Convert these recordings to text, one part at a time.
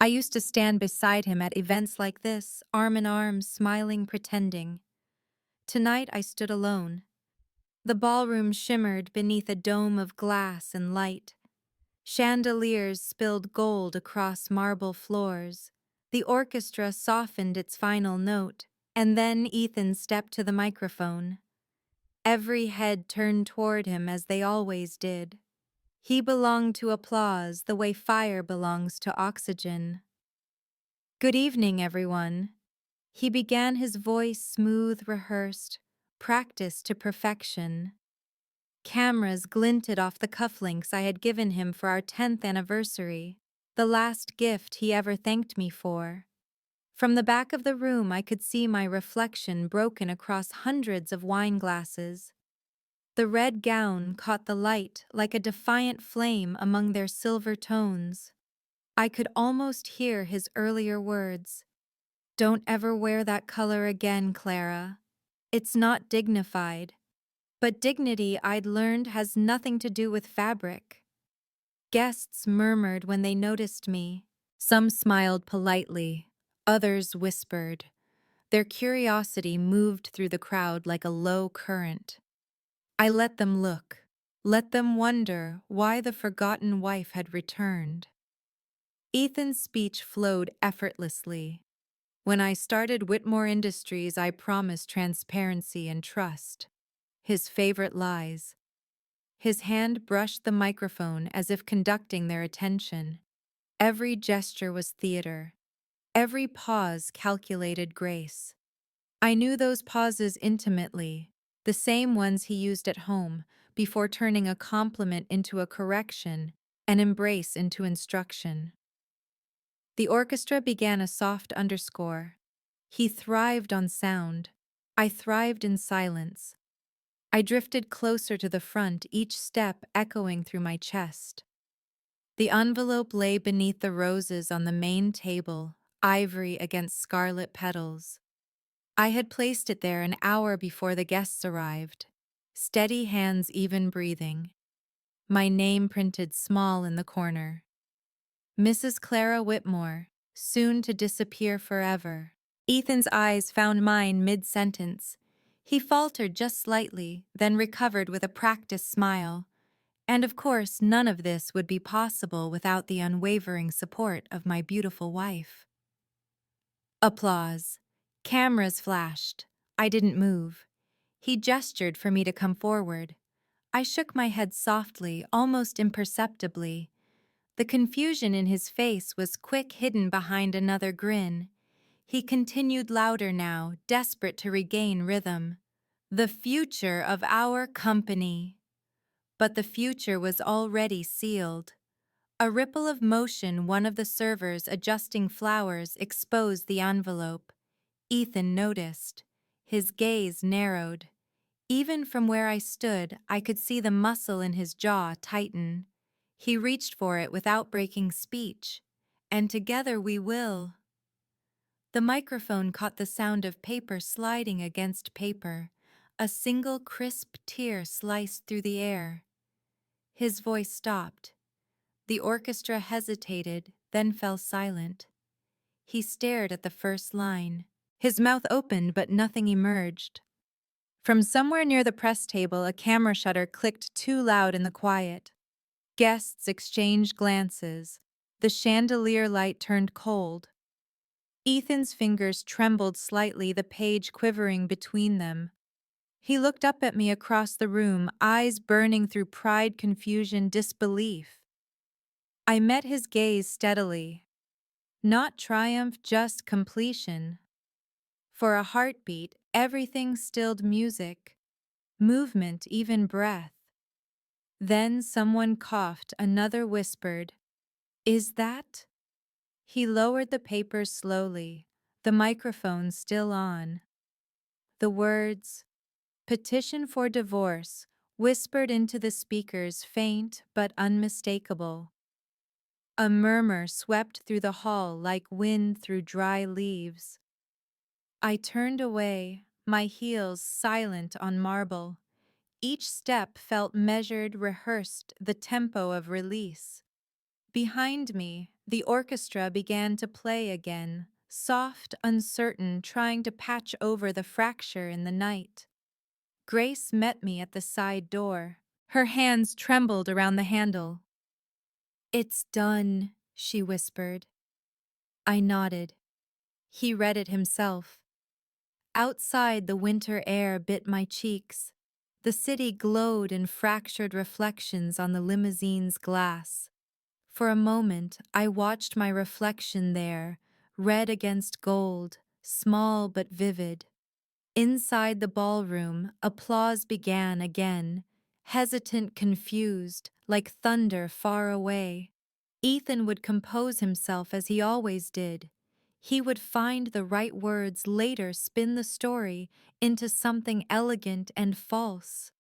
I used to stand beside him at events like this, arm in arm, smiling, pretending. Tonight I stood alone. The ballroom shimmered beneath a dome of glass and light. Chandeliers spilled gold across marble floors. The orchestra softened its final note, and then Ethan stepped to the microphone. Every head turned toward him as they always did. He belonged to applause the way fire belongs to oxygen. "Good evening, everyone." He began, his voice smooth, rehearsed, practiced to perfection. Cameras glinted off the cufflinks I had given him for our 10th anniversary, the last gift he ever thanked me for. From the back of the room I could see my reflection broken across hundreds of wine glasses. The red gown caught the light like a defiant flame among their silver tones. I could almost hear his earlier words. "Don't ever wear that color again, Clara. It's not dignified." But dignity, I'd learned, has nothing to do with fabric. Guests murmured when they noticed me. Some smiled politely, others whispered. Their curiosity moved through the crowd like a low current. I let them look, let them wonder why the forgotten wife had returned. Ethan's speech flowed effortlessly. When I started Whitmore Industries, I promised transparency and trust. His favorite lies. His hand brushed the microphone as if conducting their attention. Every gesture was theater. Every pause calculated grace. I knew those pauses intimately, the same ones he used at home, before turning a compliment into a correction, an embrace into instruction. The orchestra began a soft underscore. He thrived on sound. I thrived in silence. I drifted closer to the front, each step echoing through my chest. The envelope lay beneath the roses on the main table, ivory against scarlet petals. I had placed it there an hour before the guests arrived, steady hands, even breathing. My name printed small in the corner. Mrs. Clara Whitmore, soon to disappear forever. Ethan's eyes found mine mid-sentence. He faltered just slightly, then recovered with a practiced smile. And of course, none of this would be possible without the unwavering support of my beautiful wife. Applause. Cameras flashed. I didn't move. He gestured for me to come forward. I shook my head softly, almost imperceptibly. The confusion in his face was quick, hidden behind another grin. He continued louder now, desperate to regain rhythm. "The future of our company." But the future was already sealed. A ripple of motion, one of the servers adjusting flowers, exposed the envelope. Ethan noticed. His gaze narrowed. Even from where I stood, I could see the muscle in his jaw tighten. He reached for it without breaking speech. "And together we will." The microphone caught the sound of paper sliding against paper. A single crisp tear sliced through the air. His voice stopped. The orchestra hesitated, then fell silent. He stared at the first line. His mouth opened, but nothing emerged. From somewhere near the press table, a camera shutter clicked too loud in the quiet. Guests exchanged glances. The chandelier light turned cold. Ethan's fingers trembled slightly, the page quivering between them. He looked up at me across the room, eyes burning through pride, confusion, disbelief. I met his gaze steadily. Not triumph, just completion. For a heartbeat, everything stilled: music, movement, even breath. Then someone coughed, another whispered, "Is that?" He lowered the papers slowly, the microphone still on. The words, "Petition for divorce," whispered into the speakers, faint but unmistakable. A murmur swept through the hall like wind through dry leaves. I turned away, my heels silent on marble. Each step felt measured, rehearsed, the tempo of release. Behind me, The orchestra began to play again, soft, uncertain, trying to patch over the fracture in the night. Grace met me at the side door. Her hands trembled around the handle. "It's done," she whispered. I nodded. He read it himself. Outside, the winter air bit my cheeks. The city glowed in fractured reflections on the limousine's glass. For a moment, I watched my reflection there, red against gold, small but vivid. Inside the ballroom, applause began again, hesitant, confused, like thunder far away. Ethan would compose himself as he always did. He would find the right words, later spin the story into something elegant and false.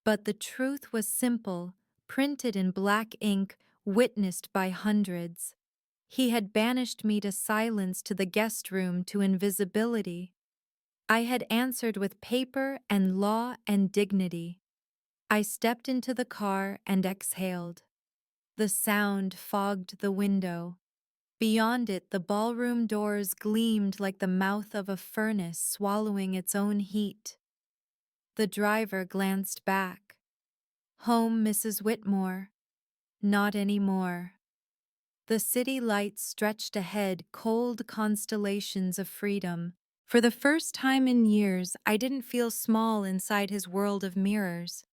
But the truth was simple, printed in black ink, witnessed by hundreds. He had banished me to silence, to the guest room, to invisibility. I had answered with paper and law and dignity. I stepped into the car and exhaled. The sound fogged the window. Beyond it, the ballroom doors gleamed like the mouth of a furnace swallowing its own heat. The driver glanced back. "Home, Mrs. Whitmore." Not anymore. The city lights stretched ahead, cold constellations of freedom. For the first time in years, I didn't feel small inside his world of mirrors.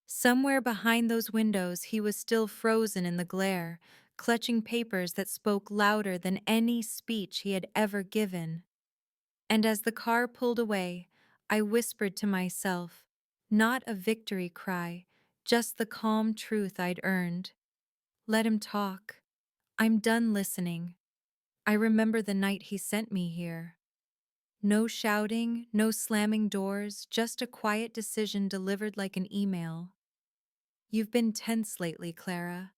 Somewhere behind those windows, he was still frozen in the glare, clutching papers that spoke louder than any speech he had ever given. And as the car pulled away, I whispered to myself, not a victory cry, just the calm truth I'd earned. Let him talk. I'm done listening. I remember the night he sent me here. No shouting, no slamming doors, just a quiet decision delivered like an email. "You've been tense lately, Clara.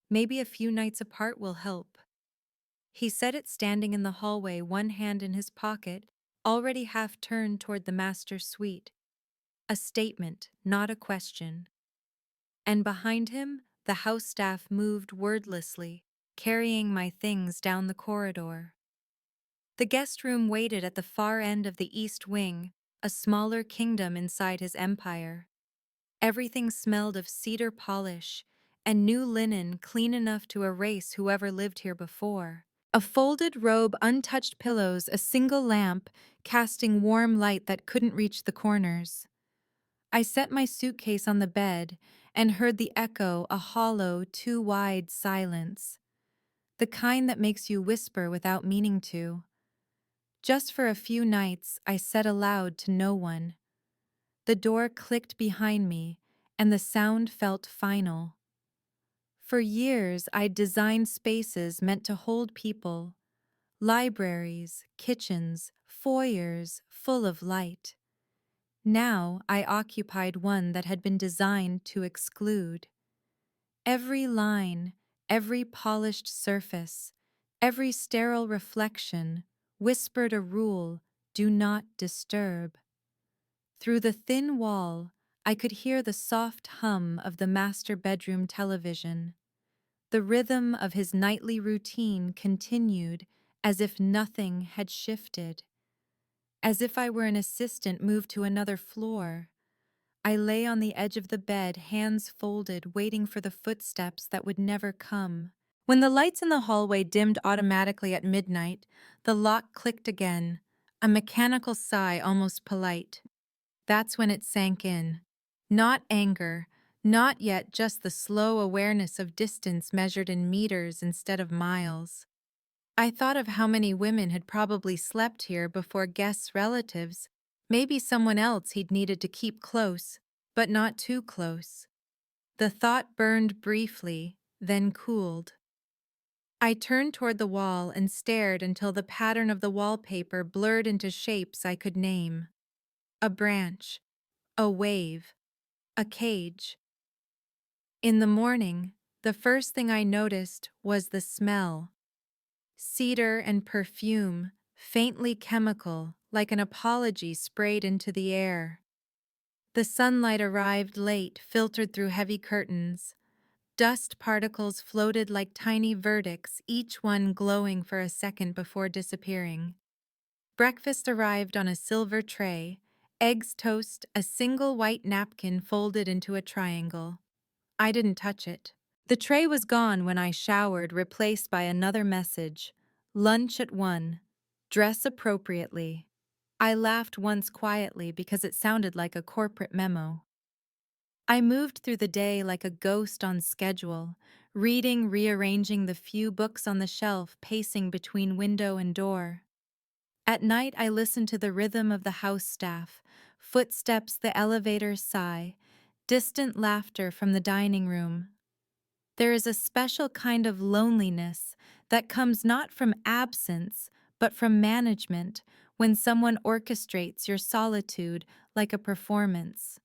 Maybe a few nights apart will help." He said it standing in the hallway, one hand in his pocket, already half turned toward the master suite. A statement, not a question. And behind him, the house staff moved wordlessly, carrying my things down the corridor. The guest room waited at the far end of the east wing, a smaller kingdom inside his empire. Everything smelled of cedar polish and new linen, clean enough to erase whoever lived here before. A folded robe, untouched pillows, a single lamp, casting warm light that couldn't reach the corners. I set my suitcase on the bed and heard the echo, a hollow, too wide silence. The kind that makes you whisper without meaning to. Just for a few nights, I said aloud to no one. The door clicked behind me, and the sound felt final. For years, I'd designed spaces meant to hold people. Libraries, kitchens, foyers, full of light. Now I occupied one that had been designed to exclude. Every line, every polished surface, every sterile reflection whispered a rule: do not disturb. Through the thin wall, I could hear the soft hum of the master bedroom television. The rhythm of his nightly routine continued as if nothing had shifted. As if I were an assistant moved to another floor. I lay on the edge of the bed, hands folded, waiting for the footsteps that would never come. When the lights in the hallway dimmed automatically at midnight, the lock clicked again, a mechanical sigh, almost polite. That's when it sank in. Not anger, not yet, just the slow awareness of distance measured in meters instead of miles. I thought of how many women had probably slept here before guests' relatives, maybe someone else he'd needed to keep close, but not too close. The thought burned briefly, then cooled. I turned toward the wall and stared until the pattern of the wallpaper blurred into shapes I could name. A branch, a wave, a cage. In the morning, the first thing I noticed was the smell. Cedar and perfume, faintly chemical, like an apology sprayed into the air. The sunlight arrived late, filtered through heavy curtains. Dust particles floated like tiny verdicts, each one glowing for a second before disappearing. Breakfast arrived on a silver tray, eggs, toast, a single white napkin folded into a triangle. I didn't touch it. The tray was gone when I showered, replaced by another message. Lunch at 1. Dress appropriately. I laughed once quietly because it sounded like a corporate memo. I moved through the day like a ghost on schedule, reading, rearranging the few books on the shelf, pacing between window and door. At night, I listened to the rhythm of the house staff, footsteps, the elevator's sigh, distant laughter from the dining room. There is a special kind of loneliness that comes not from absence, but from management, when someone orchestrates your solitude like a performance.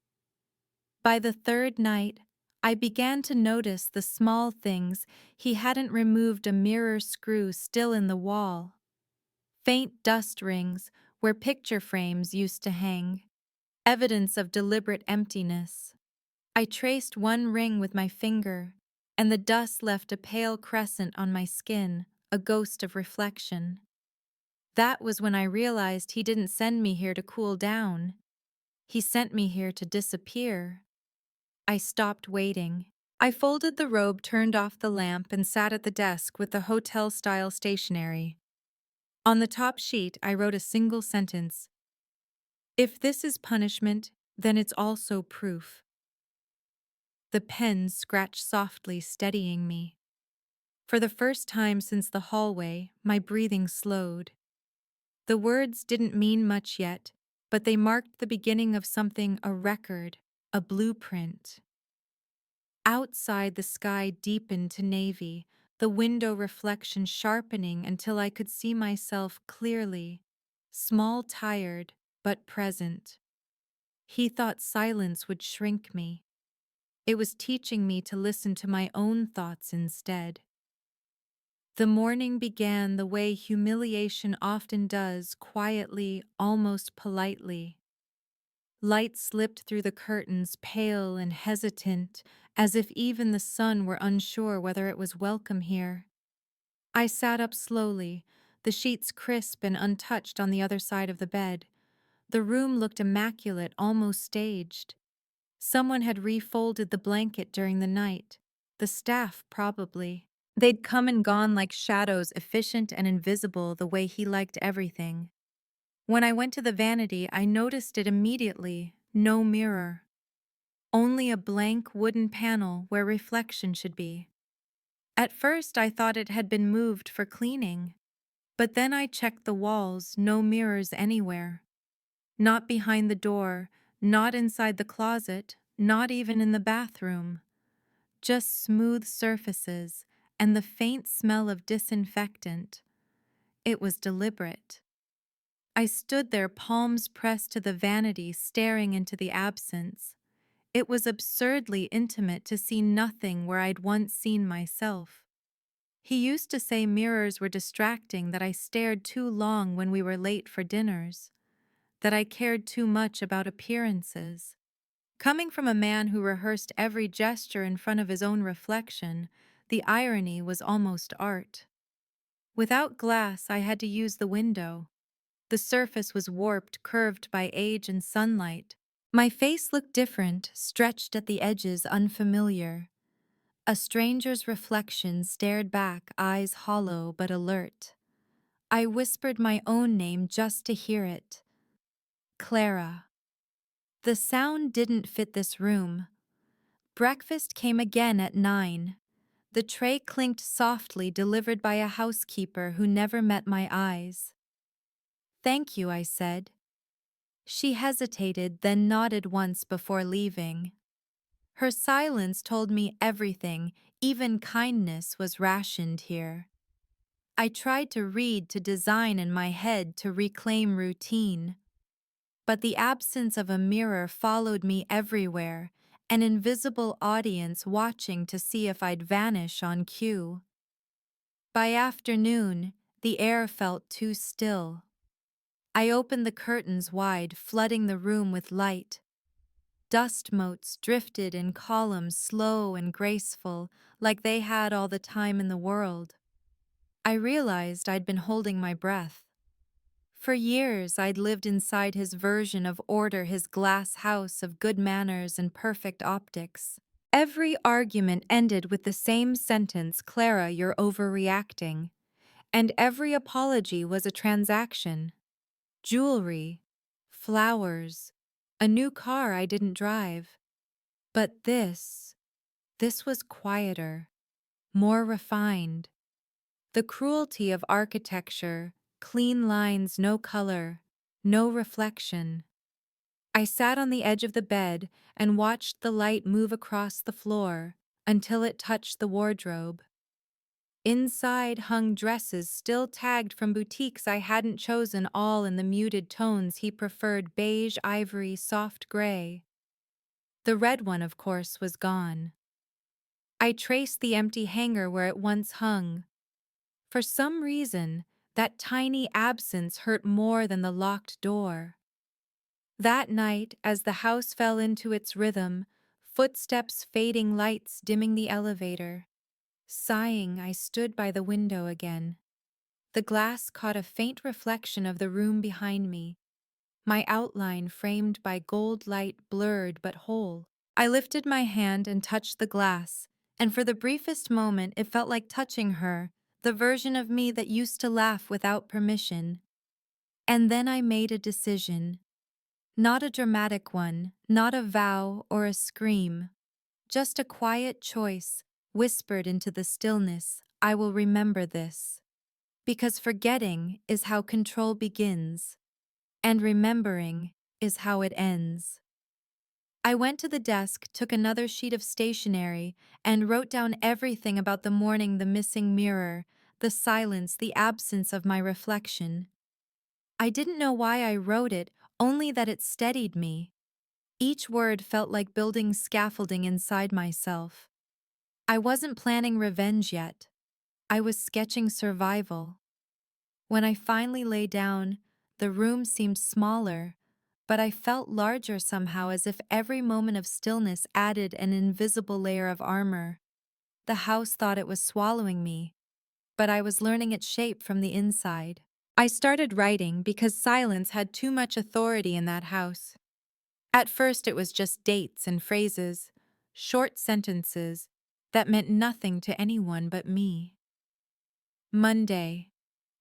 By the third night, I began to notice the small things. He hadn't removed a mirror screw still in the wall. Faint dust rings where picture frames used to hang. Evidence of deliberate emptiness. I traced one ring with my finger, and the dust left a pale crescent on my skin, a ghost of reflection. That was when I realized he didn't send me here to cool down. He sent me here to disappear. I stopped waiting. I folded the robe, turned off the lamp, and sat at the desk with the hotel-style stationery. On the top sheet, I wrote a single sentence. If this is punishment, then it's also proof. The pen scratched softly, steadying me. For the first time since the hallway, my breathing slowed. The words didn't mean much yet, but they marked the beginning of something, a record, a blueprint. Outside, the sky deepened to navy, the window reflection sharpening until I could see myself clearly, small, tired, but present. He thought silence would shrink me. It was teaching me to listen to my own thoughts instead. The morning began the way humiliation often does, quietly, almost politely. Light slipped through the curtains, pale and hesitant, as if even the sun were unsure whether it was welcome here. I sat up slowly, the sheets crisp and untouched on the other side of the bed. The room looked immaculate, almost staged. Someone had refolded the blanket during the night. The staff, probably. They'd come and gone like shadows, efficient and invisible the way he liked everything. When I went to the vanity, I noticed it immediately. No mirror. Only a blank wooden panel where reflection should be. At first, I thought it had been moved for cleaning. But then I checked the walls, no mirrors anywhere. Not behind the door, not inside the closet, not even in the bathroom. Just smooth surfaces and the faint smell of disinfectant. It was deliberate. I stood there, palms pressed to the vanity, staring into the absence. It was absurdly intimate to see nothing where I'd once seen myself. He used to say mirrors were distracting, that I stared too long when we were late for dinners, that I cared too much about appearances. Coming from a man who rehearsed every gesture in front of his own reflection, the irony was almost art. Without glass, I had to use the window. The surface was warped, curved by age and sunlight. My face looked different, stretched at the edges, unfamiliar. A stranger's reflection stared back, eyes hollow but alert. I whispered my own name just to hear it. Clara. The sound didn't fit this room. Breakfast came again at 9. The tray clinked softly, delivered by a housekeeper who never met my eyes. Thank you, I said. She hesitated, then nodded once before leaving. Her silence told me everything, even kindness was rationed here. I tried to read, to design in my head, to reclaim routine. But the absence of a mirror followed me everywhere, an invisible audience watching to see if I'd vanish on cue. By afternoon, the air felt too still. I opened the curtains wide, flooding the room with light. Dust motes drifted in columns slow and graceful, like they had all the time in the world. I realized I'd been holding my breath. For years, I'd lived inside his version of order, his glass house of good manners and perfect optics. Every argument ended with the same sentence, "Clara, you're overreacting." And every apology was a transaction. Jewelry, flowers, a new car I didn't drive. But this was quieter, more refined. The cruelty of architecture, clean lines, no color, no reflection. I sat on the edge of the bed and watched the light move across the floor until it touched the wardrobe. Inside hung dresses still tagged from boutiques I hadn't chosen, all in the muted tones he preferred: beige, ivory, soft gray. The red one, of course, was gone. I traced the empty hanger where it once hung. For some reason, that tiny absence hurt more than the locked door. That night, as the house fell into its rhythm, footsteps fading, lights dimming the elevator, sighing, I stood by the window again. The glass caught a faint reflection of the room behind me, my outline framed by gold light, blurred but whole. I lifted my hand and touched the glass, and for the briefest moment it felt like touching her, the version of me that used to laugh without permission. And then I made a decision. Not a dramatic one, not a vow or a scream. Just a quiet choice, whispered into the stillness: I will remember this. Because forgetting is how control begins, and remembering is how it ends. I went to the desk, took another sheet of stationery, and wrote down everything about the morning: the missing mirror, the silence, the absence of my reflection. I didn't know why I wrote it, only that it steadied me. Each word felt like building scaffolding inside myself. I wasn't planning revenge yet. I was sketching survival. When I finally lay down, the room seemed smaller, but I felt larger somehow, as if every moment of stillness added an invisible layer of armor. The house thought it was swallowing me, but I was learning its shape from the inside. I started writing because silence had too much authority in that house. At first it was just dates and phrases, short sentences that meant nothing to anyone but me. Monday,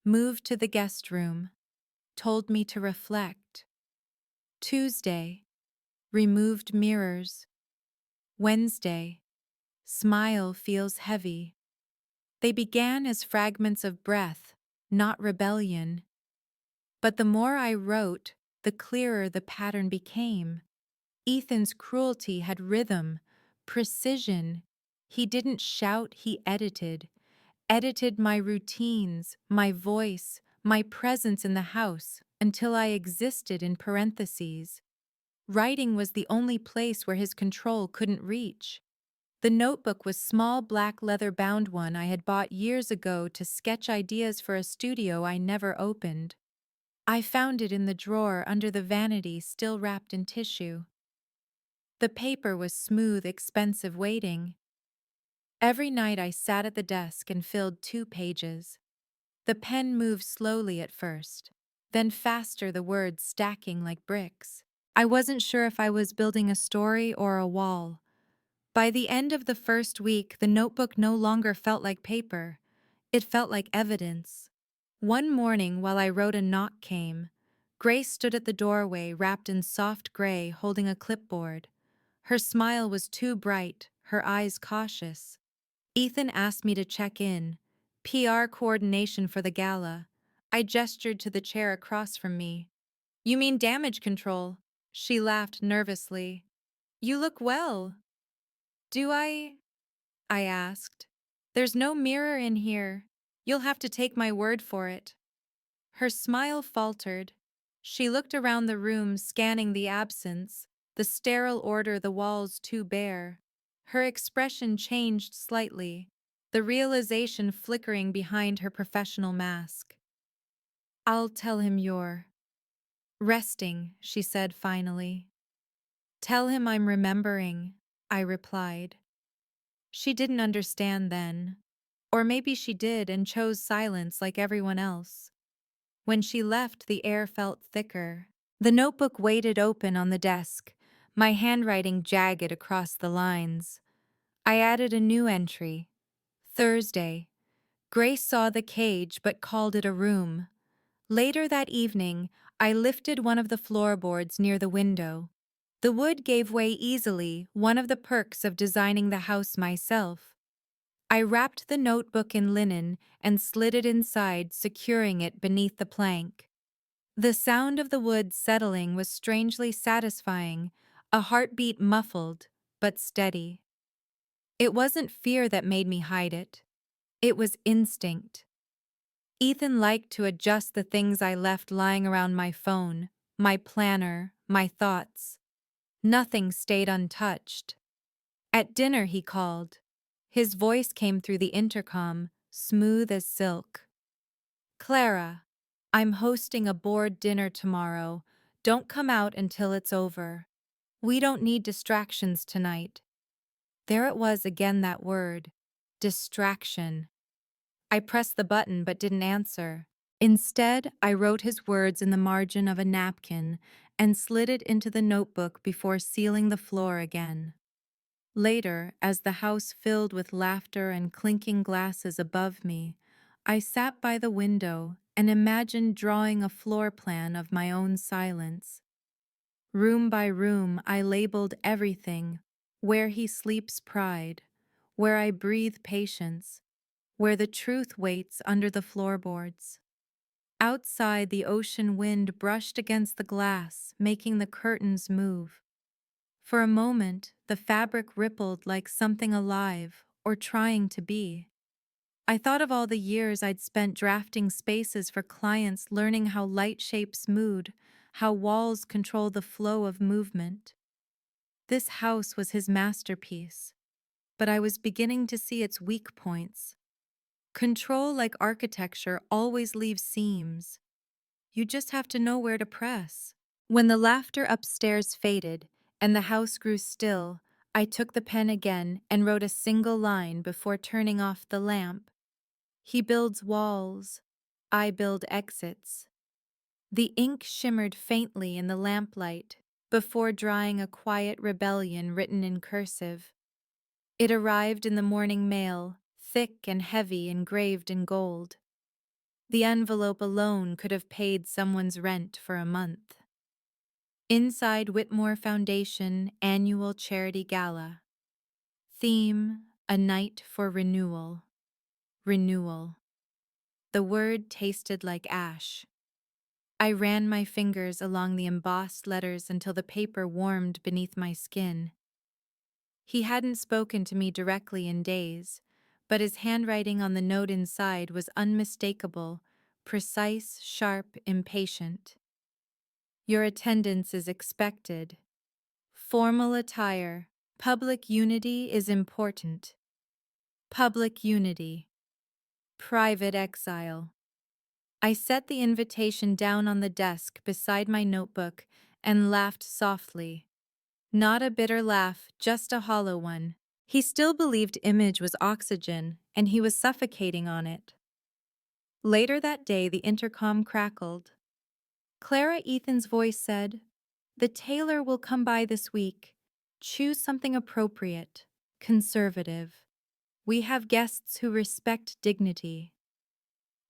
moved to the guest room, told me to reflect. Tuesday, removed mirrors. Wednesday, smile feels heavy. They began as fragments of breath, not rebellion. But the more I wrote, the clearer the pattern became. Ethan's cruelty had rhythm, precision. He didn't shout, he edited my routines, my voice, my presence in the house, until I existed in parentheses. Writing was the only place where his control couldn't reach. The notebook was small, black leather-bound one I had bought years ago to sketch ideas for a studio I never opened. I found it in the drawer under the vanity, still wrapped in tissue. The paper was smooth, expensive, waiting. Every night I sat at the desk and filled 2 pages. The pen moved slowly at first, then faster, the words stacking like bricks. I wasn't sure if I was building a story or a wall. By the end of the first week, the notebook no longer felt like paper. It felt like evidence. One morning, while I wrote, a knock came. Grace stood at the doorway, wrapped in soft gray, holding a clipboard. Her smile was too bright, her eyes cautious. Ethan asked me to check in. PR coordination for the gala. I gestured to the chair across from me. You mean damage control? She laughed nervously. You look well. Do I? I asked. There's no mirror in here. You'll have to take my word for it. Her smile faltered. She looked around the room, scanning the absence, the sterile order, the walls too bare. Her expression changed slightly, the realization flickering behind her professional mask. I'll tell him you're resting, she said finally. Tell him I'm remembering, I replied. She didn't understand then. Or maybe she did and chose silence like everyone else. When she left, the air felt thicker. The notebook waited open on the desk, my handwriting jagged across the lines. I added a new entry. Thursday. Grace saw the cage but called it a room. Later that evening, I lifted one of the floorboards near the window. The wood gave way easily, one of the perks of designing the house myself. I wrapped the notebook in linen and slid it inside, securing it beneath the plank. The sound of the wood settling was strangely satisfying, a heartbeat muffled, but steady. It wasn't fear that made me hide it. It was instinct. Ethan liked to adjust the things I left lying around my phone, my planner, my thoughts. Nothing stayed untouched. At dinner, he called. His voice came through the intercom, smooth as silk. Clara, I'm hosting a board dinner tomorrow. Don't come out until it's over. We don't need distractions tonight. There it was again, that word. Distraction. I pressed the button but didn't answer. Instead, I wrote his words in the margin of a napkin and slid it into the notebook before sealing the floor again. Later, as the house filled with laughter and clinking glasses above me, I sat by the window and imagined drawing a floor plan of my own silence. Room by room, I labeled everything: where he sleeps pride, where I breathe patience, where the truth waits under the floorboards. Outside, the ocean wind brushed against the glass, making the curtains move. For a moment, the fabric rippled like something alive or trying to be. I thought of all the years I'd spent drafting spaces for clients, learning how light shapes mood, how walls control the flow of movement. This house was his masterpiece, but I was beginning to see its weak points. Control, like architecture, always leaves seams. You just have to know where to press. When the laughter upstairs faded and the house grew still, I took the pen again and wrote a single line before turning off the lamp. He builds walls, I build exits. The ink shimmered faintly in the lamplight before drying, a quiet rebellion written in cursive. It arrived in the morning mail, thick and heavy, engraved in gold. The envelope alone could have paid someone's rent for a month. Inside, Whitmore Foundation Annual Charity Gala. Theme: a night for renewal. Renewal. The word tasted like ash. I ran my fingers along the embossed letters until the paper warmed beneath my skin. He hadn't spoken to me directly in days, but his handwriting on the note inside was unmistakable, precise, sharp, impatient. Your attendance is expected. Formal attire. Public unity is important. Public unity. Private exile. I set the invitation down on the desk beside my notebook and laughed softly. Not a bitter laugh, just a hollow one. He still believed image was oxygen, and he was suffocating on it. Later that day, the intercom crackled. Clara, Ethan's voice said, "The tailor will come by this week. Choose something appropriate, conservative. We have guests who respect dignity."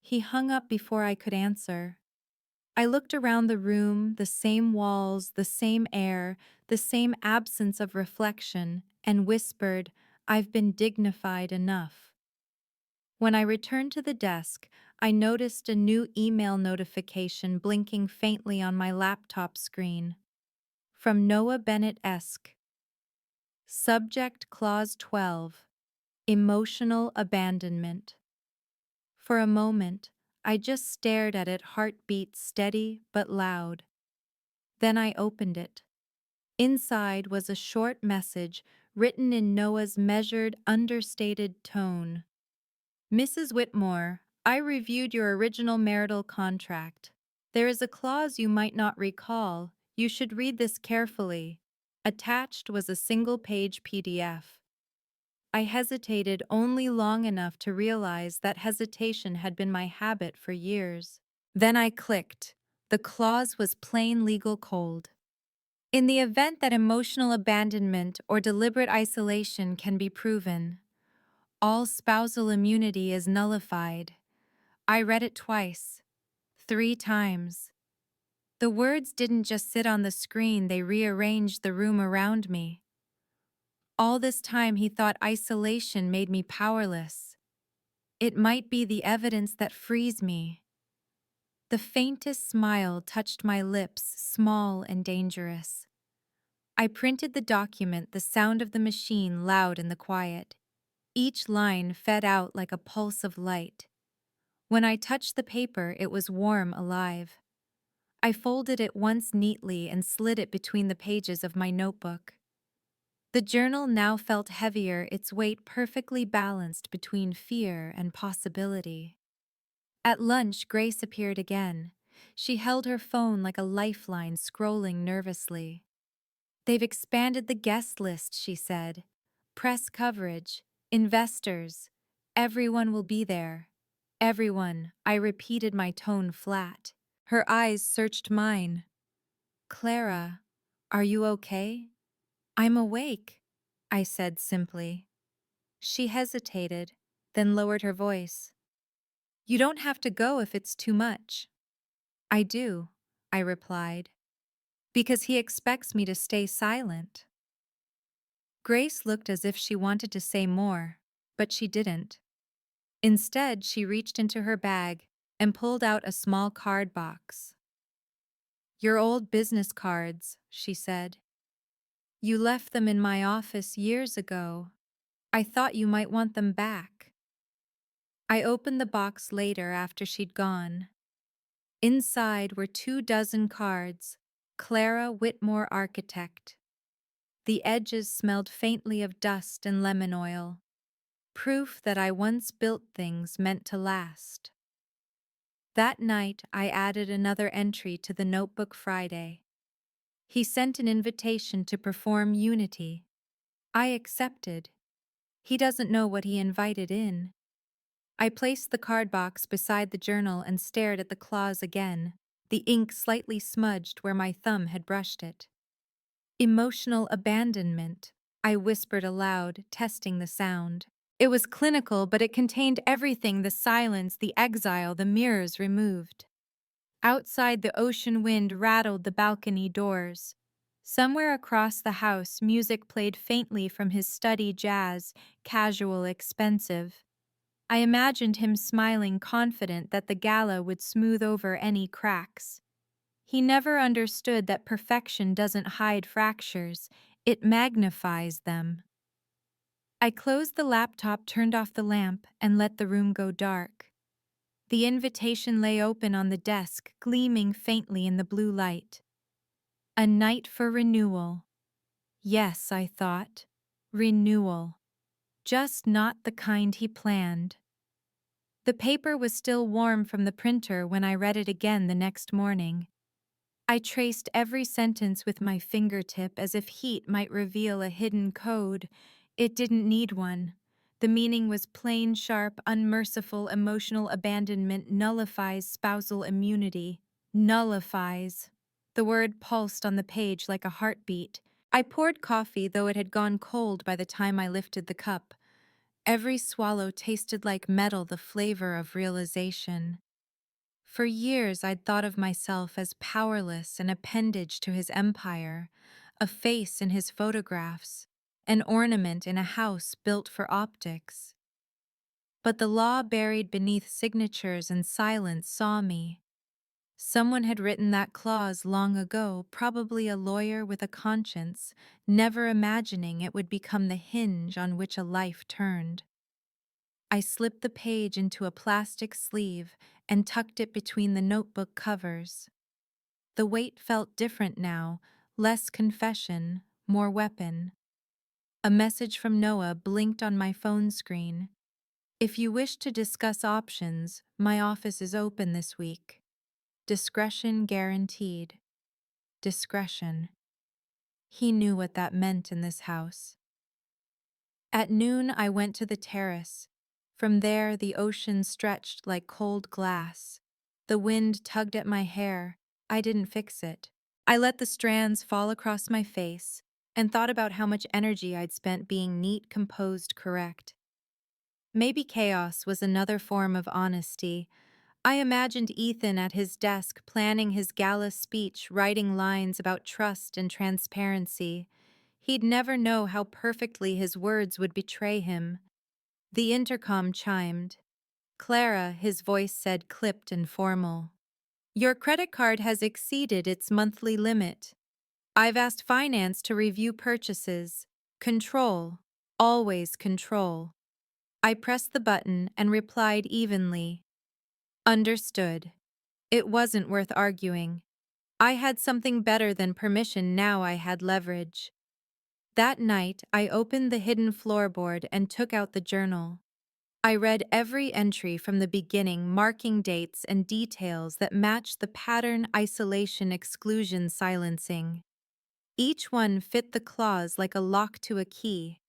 He hung up before I could answer. I looked around the room, the same walls, the same air, the same absence of reflection, and whispered, "I've been dignified enough." When I returned to the desk, I noticed a new email notification blinking faintly on my laptop screen. From Noah Bennett-esque. Subject Clause 12. Emotional abandonment. For a moment, I just stared at it, heartbeat steady but loud. Then I opened it. Inside was a short message written in Noah's measured, understated tone. "Mrs. Whitmore, I reviewed your original marital contract. There is a clause you might not recall. You should read this carefully. Attached was a single-page PDF. I hesitated only long enough to realize that hesitation had been my habit for years. Then I clicked. The clause was plain legal cold. In the event that emotional abandonment or deliberate isolation can be proven, all spousal immunity is nullified. I read it twice, 3 times. The words didn't just sit on the screen, they rearranged the room around me. All this time he thought isolation made me powerless. It might be the evidence that frees me. The faintest smile touched my lips, small and dangerous. I printed the document, the sound of the machine loud in the quiet. Each line fed out like a pulse of light. When I touched the paper, it was warm, alive. I folded it once neatly and slid it between the pages of my notebook. The journal now felt heavier, its weight perfectly balanced between fear and possibility. At lunch, Grace appeared again. She held her phone like a lifeline, scrolling nervously. "They've expanded the guest list," she said. "Press coverage, investors. Everyone will be there." "Everyone," I repeated, my tone flat. Her eyes searched mine. "Clara, are you okay?" "I'm awake," I said simply. She hesitated, then lowered her voice. "You don't have to go if it's too much." "I do," I replied, "because he expects me to stay silent." Grace looked as if she wanted to say more, but she didn't. Instead, she reached into her bag and pulled out a small card box. "Your old business cards," she said. "You left them in my office years ago. I thought you might want them back." I opened the box later after she'd gone. Inside were 24 cards, Clara Whitmore Architect. The edges smelled faintly of dust and lemon oil, proof that I once built things meant to last. That night, I added another entry to the notebook. Friday. He sent an invitation to perform Unity. I accepted. He doesn't know what he invited in. I placed the card box beside the journal and stared at the clause again, the ink slightly smudged where my thumb had brushed it. "Emotional abandonment," I whispered aloud, testing the sound. It was clinical, but it contained everything: the silence, the exile, the mirrors removed. Outside, the ocean wind rattled the balcony doors. Somewhere across the house, music played faintly from his study, jazz, casual, expensive. I imagined him smiling, confident that the gala would smooth over any cracks. He never understood that perfection doesn't hide fractures, it magnifies them. I closed the laptop, turned off the lamp, and let the room go dark. The invitation lay open on the desk, gleaming faintly in the blue light. A night for renewal. Yes, I thought. Renewal. Just not the kind he planned. The paper was still warm from the printer when I read it again the next morning. I traced every sentence with my fingertip as if heat might reveal a hidden code. It didn't need one. The meaning was plain, sharp, unmerciful. Emotional abandonment nullifies spousal immunity. Nullifies. The word pulsed on the page like a heartbeat. I poured coffee, though it had gone cold by the time I lifted the cup. Every swallow tasted like metal, the flavor of realization. For years, I'd thought of myself as powerless, an appendage to his empire, a face in his photographs, an ornament in a house built for optics. But the law buried beneath signatures and silence saw me. Someone had written that clause long ago, probably a lawyer with a conscience, never imagining it would become the hinge on which a life turned. I slipped the page into a plastic sleeve and tucked it between the notebook covers. The weight felt different now, less confession, more weapon. A message from Noah blinked on my phone screen. "If you wish to discuss options, my office is open this week. Discretion guaranteed." Discretion. He knew what that meant in this house. At noon, I went to the terrace. From there, the ocean stretched like cold glass. The wind tugged at my hair. I didn't fix it. I let the strands fall across my face and thought about how much energy I'd spent being neat, composed, correct. Maybe chaos was another form of honesty. I imagined Ethan at his desk planning his gala speech, writing lines about trust and transparency. He'd never know how perfectly his words would betray him. The intercom chimed. Clara, his voice said, clipped and formal. Your credit card has exceeded its monthly limit. I've asked finance to review purchases. Control. Always control. I pressed the button and replied evenly. Understood. It wasn't worth arguing. I had something better than permission now. I had leverage. That night, I opened the hidden floorboard and took out the journal. I read every entry from the beginning, marking dates and details that matched the pattern: isolation, exclusion, silencing. Each one fit the clause like a lock to a key.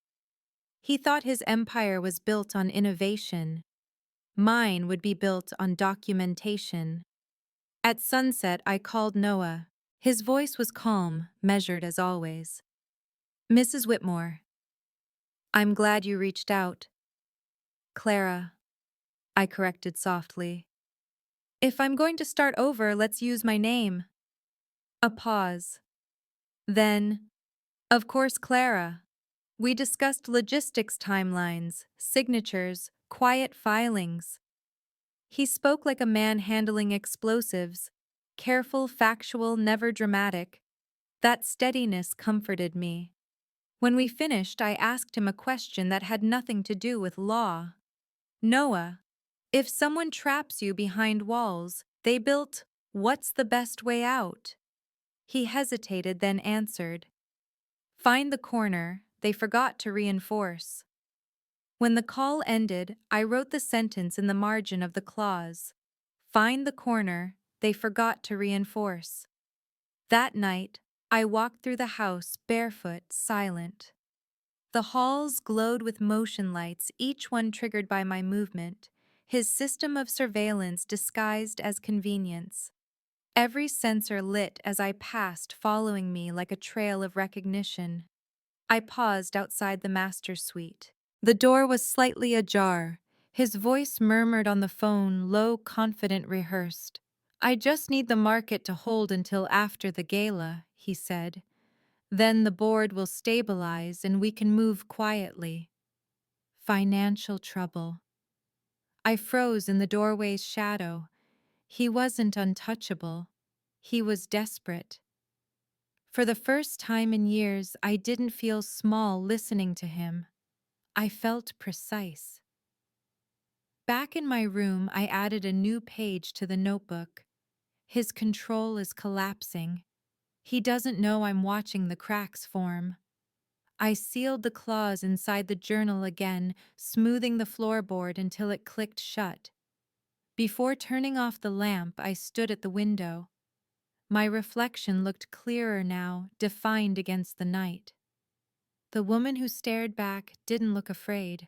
He thought his empire was built on innovation. Mine would be built on documentation. At sunset, I called Noah. His voice was calm, measured as always. Mrs. Whitmore, I'm glad you reached out. Clara, I corrected softly. If I'm going to start over, let's use my name. A pause. Then, of course, Clara. We discussed logistics, timelines, signatures, quiet filings. He spoke like a man handling explosives, careful, factual, never dramatic. That steadiness comforted me. When we finished, I asked him a question that had nothing to do with law. Noah, if someone traps you behind walls, they built, what's the best way out? He hesitated, then answered. Find the corner, they forgot to reinforce. When the call ended, I wrote the sentence in the margin of the clause. Find the corner, they forgot to reinforce. That night, I walked through the house barefoot, silent. The halls glowed with motion lights, each one triggered by my movement, his system of surveillance disguised as convenience. Every sensor lit as I passed, following me like a trail of recognition. I paused outside the master suite. The door was slightly ajar. His voice murmured on the phone, low, confident, rehearsed. I just need the market to hold until after the gala, he said. Then the board will stabilize and we can move quietly. Financial trouble. I froze in the doorway's shadow. He wasn't untouchable. He was desperate. For the first time in years, I didn't feel small listening to him. I felt precise. Back in my room, I added a new page to the notebook. His control is collapsing. He doesn't know I'm watching the cracks form. I sealed the clause inside the journal again, smoothing the floorboard until it clicked shut. Before turning off the lamp, I stood at the window. My reflection looked clearer now, defined against the night. The woman who stared back didn't look afraid.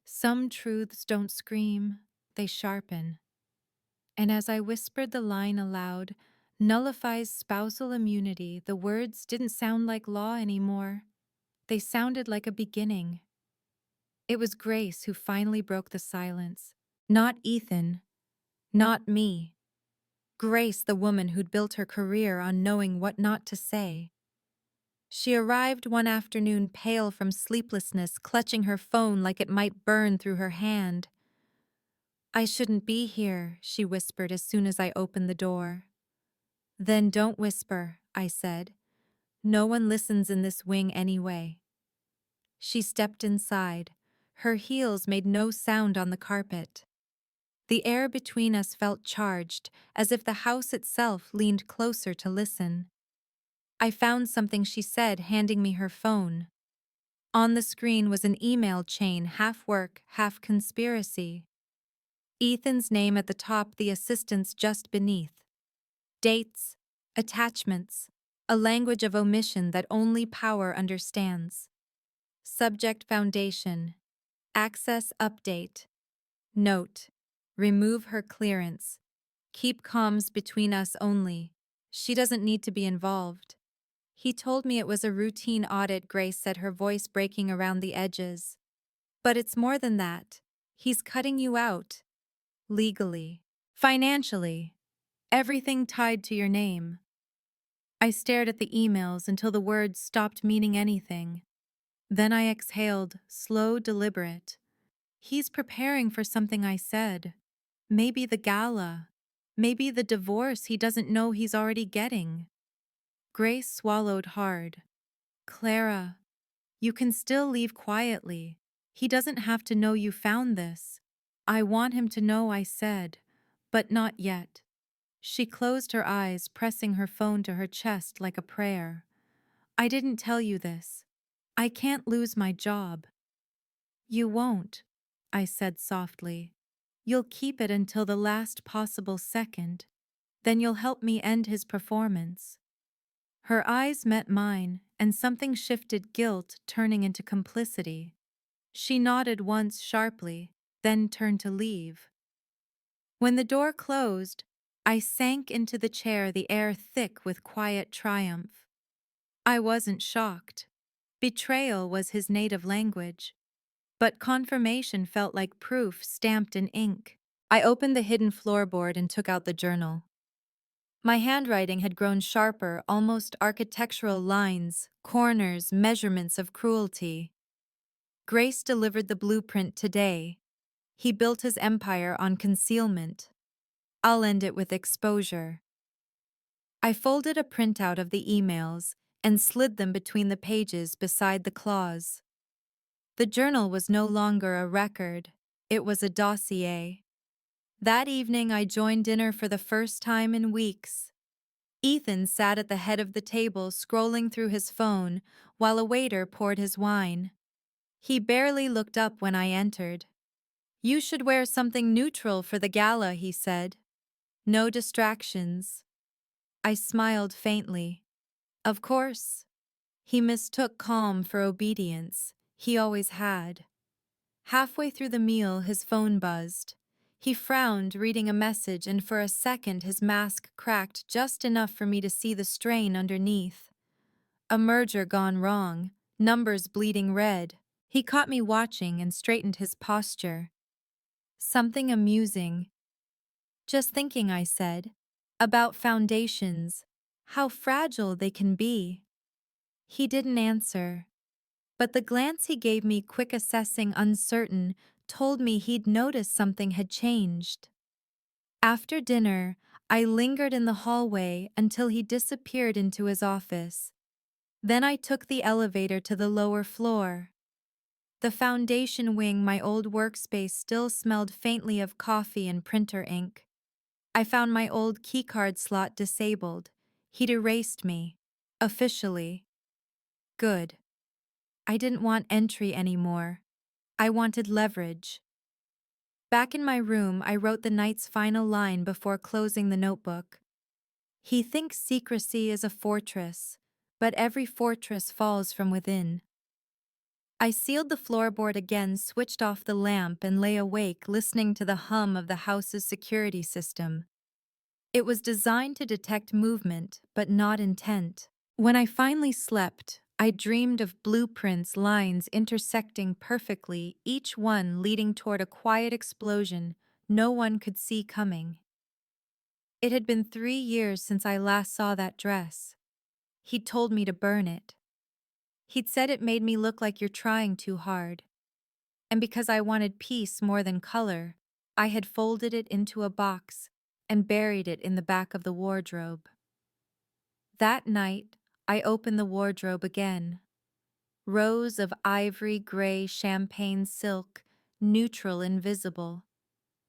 Some truths don't scream, they sharpen. And as I whispered the line aloud, nullifies spousal immunity, the words didn't sound like law anymore. They sounded like a beginning. It was Grace who finally broke the silence. Not Ethan. Not me. Grace, the woman who'd built her career on knowing what not to say. She arrived one afternoon, pale from sleeplessness, clutching her phone like it might burn through her hand. I shouldn't be here, she whispered as soon as I opened the door. Then don't whisper, I said. No one listens in this wing anyway. She stepped inside. Her heels made no sound on the carpet. The air between us felt charged, as if the house itself leaned closer to listen. I found something, she said, handing me her phone. On the screen was an email chain, half work, half conspiracy. Ethan's name at the top, the assistants just beneath. Dates, attachments, a language of omission that only power understands. Subject foundation. Access update. Note. Remove her clearance. Keep comms between us only. She doesn't need to be involved. He told me it was a routine audit, Grace said, her voice breaking around the edges. But it's more than that. He's cutting you out. Legally. Financially. Everything tied to your name. I stared at the emails until the words stopped meaning anything. Then I exhaled, slow, deliberate. He's preparing for something I said. Maybe the gala. Maybe the divorce he doesn't know he's already getting. Grace swallowed hard. Clara, you can still leave quietly. He doesn't have to know you found this. I want him to know, I said, but not yet. She closed her eyes, pressing her phone to her chest like a prayer. I didn't tell you this. I can't lose my job. You won't, I said softly. You'll keep it until the last possible second. Then you'll help me end his performance. Her eyes met mine, and something shifted, guilt turning into complicity. She nodded once sharply, then turned to leave. When the door closed, I sank into the chair, the air thick with quiet triumph. I wasn't shocked. Betrayal was his native language. But confirmation felt like proof stamped in ink. I opened the hidden floorboard and took out the journal. My handwriting had grown sharper, almost architectural lines, corners, measurements of cruelty. Grace delivered the blueprint today. He built his empire on concealment. I'll end it with exposure. I folded a printout of the emails and slid them between the pages beside the clause. The journal was no longer a record, it was a dossier. That evening I joined dinner for the first time in weeks. Ethan sat at the head of the table scrolling through his phone while a waiter poured his wine. He barely looked up when I entered. You should wear something neutral for the gala, he said. No distractions. I smiled faintly. Of course. He mistook calm for obedience. He always had. Halfway through the meal, his phone buzzed. He frowned, reading a message, and for a second his mask cracked just enough for me to see the strain underneath. A merger gone wrong, numbers bleeding red. He caught me watching and straightened his posture. Something amusing. Just thinking, I said, about foundations, how fragile they can be. He didn't answer. But the glance he gave me, quick, assessing, uncertain, told me he'd noticed something had changed. After dinner, I lingered in the hallway until he disappeared into his office. Then I took the elevator to the lower floor. The foundation wing, my old workspace, still smelled faintly of coffee and printer ink. I found my old keycard slot disabled. He'd erased me. Officially. Good. I didn't want entry anymore. I wanted leverage. Back in my room, I wrote the night's final line before closing the notebook. He thinks secrecy is a fortress, but every fortress falls from within. I sealed the floorboard again, switched off the lamp, and lay awake listening to the hum of the house's security system. It was designed to detect movement, but not intent. When I finally slept, I dreamed of blueprints, lines intersecting perfectly, each one leading toward a quiet explosion no one could see coming. It had been 3 years since I last saw that dress. He'd told me to burn it. He'd said it made me look like you're trying too hard. And because I wanted peace more than color, I had folded it into a box and buried it in the back of the wardrobe. That night, I opened the wardrobe again. Rows of ivory gray champagne silk, neutral, invisible.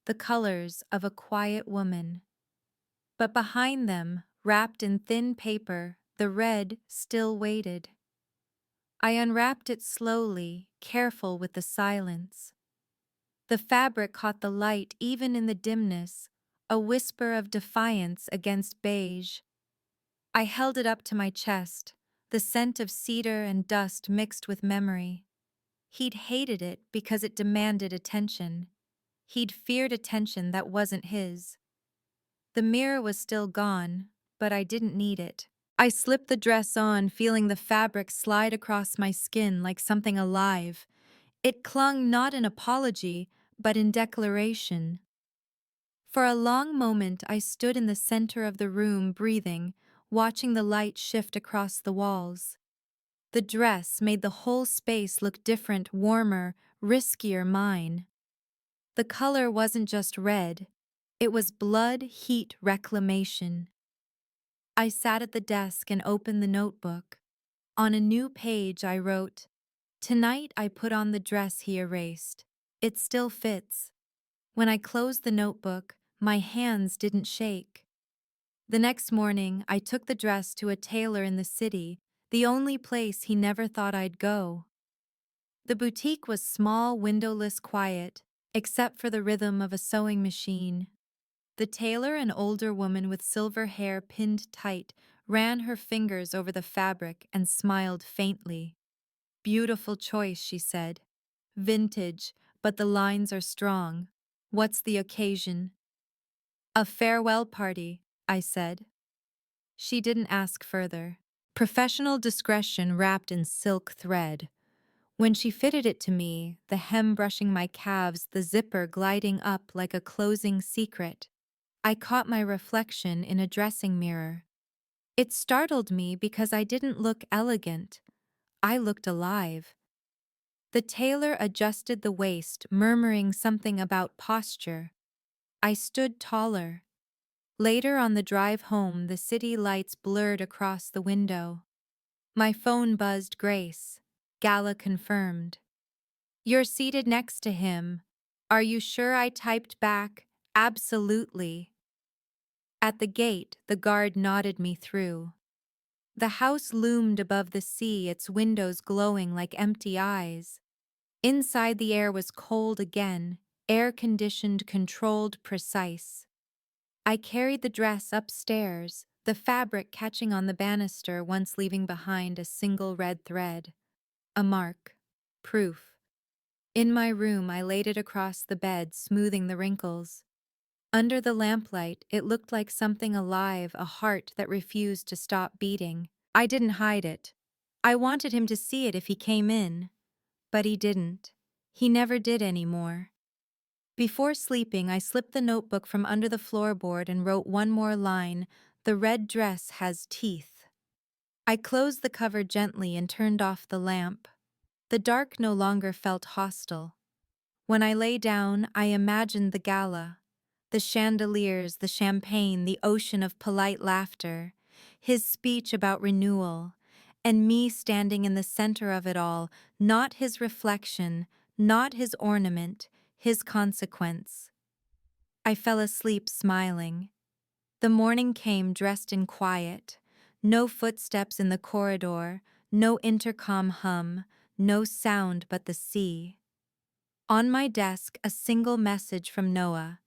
The colors of a quiet woman. But behind them, wrapped in thin paper, the red still waited. I unwrapped it slowly, careful with the silence. The fabric caught the light even in the dimness, a whisper of defiance against beige. I held it up to my chest, the scent of cedar and dust mixed with memory. He'd hated it because it demanded attention. He'd feared attention that wasn't his. The mirror was still gone, but I didn't need it. I slipped the dress on, feeling the fabric slide across my skin like something alive. It clung not in apology, but in declaration. For a long moment I stood in the center of the room, breathing, watching the light shift across the walls. The dress made the whole space look different, warmer, riskier mine. The color wasn't just red, it was blood, heat, reclamation. I sat at the desk and opened the notebook. On a new page I wrote, "Tonight I put on the dress he erased. It still fits." When I closed the notebook, my hands didn't shake. The next morning, I took the dress to a tailor in the city, the only place he never thought I'd go. The boutique was small, windowless, quiet, except for the rhythm of a sewing machine. The tailor, an older woman with silver hair pinned tight, ran her fingers over the fabric and smiled faintly. "Beautiful choice," she said. "Vintage, but the lines are strong. What's the occasion?" "A farewell party," I said. She didn't ask further. Professional discretion wrapped in silk thread. When she fitted it to me, the hem brushing my calves, the zipper gliding up like a closing secret, I caught my reflection in a dressing mirror. It startled me because I didn't look elegant. I looked alive. The tailor adjusted the waist, murmuring something about posture. I stood taller. Later on the drive home, the city lights blurred across the window. My phone buzzed. "Grace." Gala confirmed. "You're seated next to him." "Are you sure?" I typed back. "Absolutely." At the gate, the guard nodded me through. The house loomed above the sea, its windows glowing like empty eyes. Inside, the air was cold again, air-conditioned, controlled, precise. I carried the dress upstairs, the fabric catching on the banister once leaving behind a single red thread. A mark. Proof. In my room, I laid it across the bed, smoothing the wrinkles. Under the lamplight, it looked like something alive, a heart that refused to stop beating. I didn't hide it. I wanted him to see it if he came in. But he didn't. He never did anymore. Before sleeping, I slipped the notebook from under the floorboard and wrote one more line: "The red dress has teeth." I closed the cover gently and turned off the lamp. The dark no longer felt hostile. When I lay down, I imagined the gala. The chandeliers, the champagne, the ocean of polite laughter, his speech about renewal, and me standing in the center of it all, not his reflection, not his ornament, his consequence. I fell asleep smiling. The morning came dressed in quiet. No footsteps in the corridor, no intercom hum, no sound but the sea. On my desk, a single message from Noah.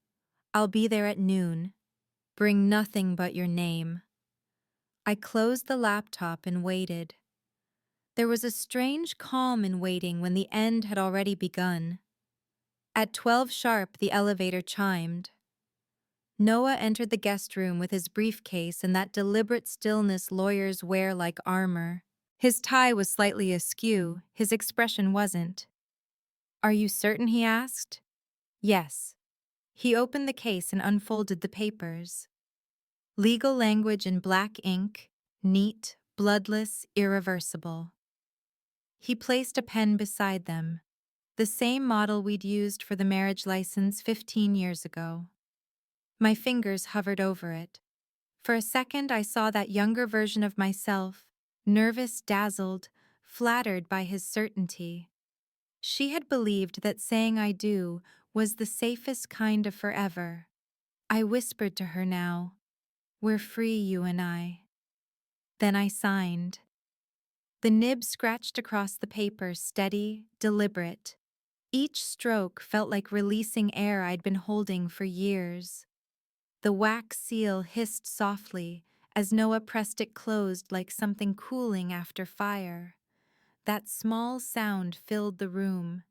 "I'll be there at noon. Bring nothing but your name." I closed the laptop and waited. There was a strange calm in waiting when the end had already begun. At 12 sharp, the elevator chimed. Noah entered the guest room with his briefcase and that deliberate stillness lawyers wear like armor. His tie was slightly askew, his expression wasn't. "Are you certain?" he asked. "Yes." He opened the case and unfolded the papers. Legal language in black ink, neat, bloodless, irreversible. He placed a pen beside them, the same model we'd used for the marriage license 15 years ago. My fingers hovered over it. For a second, I saw that younger version of myself, nervous, dazzled, flattered by his certainty. She had believed that saying "I do" was the safest kind of forever. I whispered to her now, "We're free, you and I." Then I signed. The nib scratched across the paper, steady, deliberate. Each stroke felt like releasing air I'd been holding for years. The wax seal hissed softly as Noah pressed it closed like something cooling after fire. That small sound filled the room.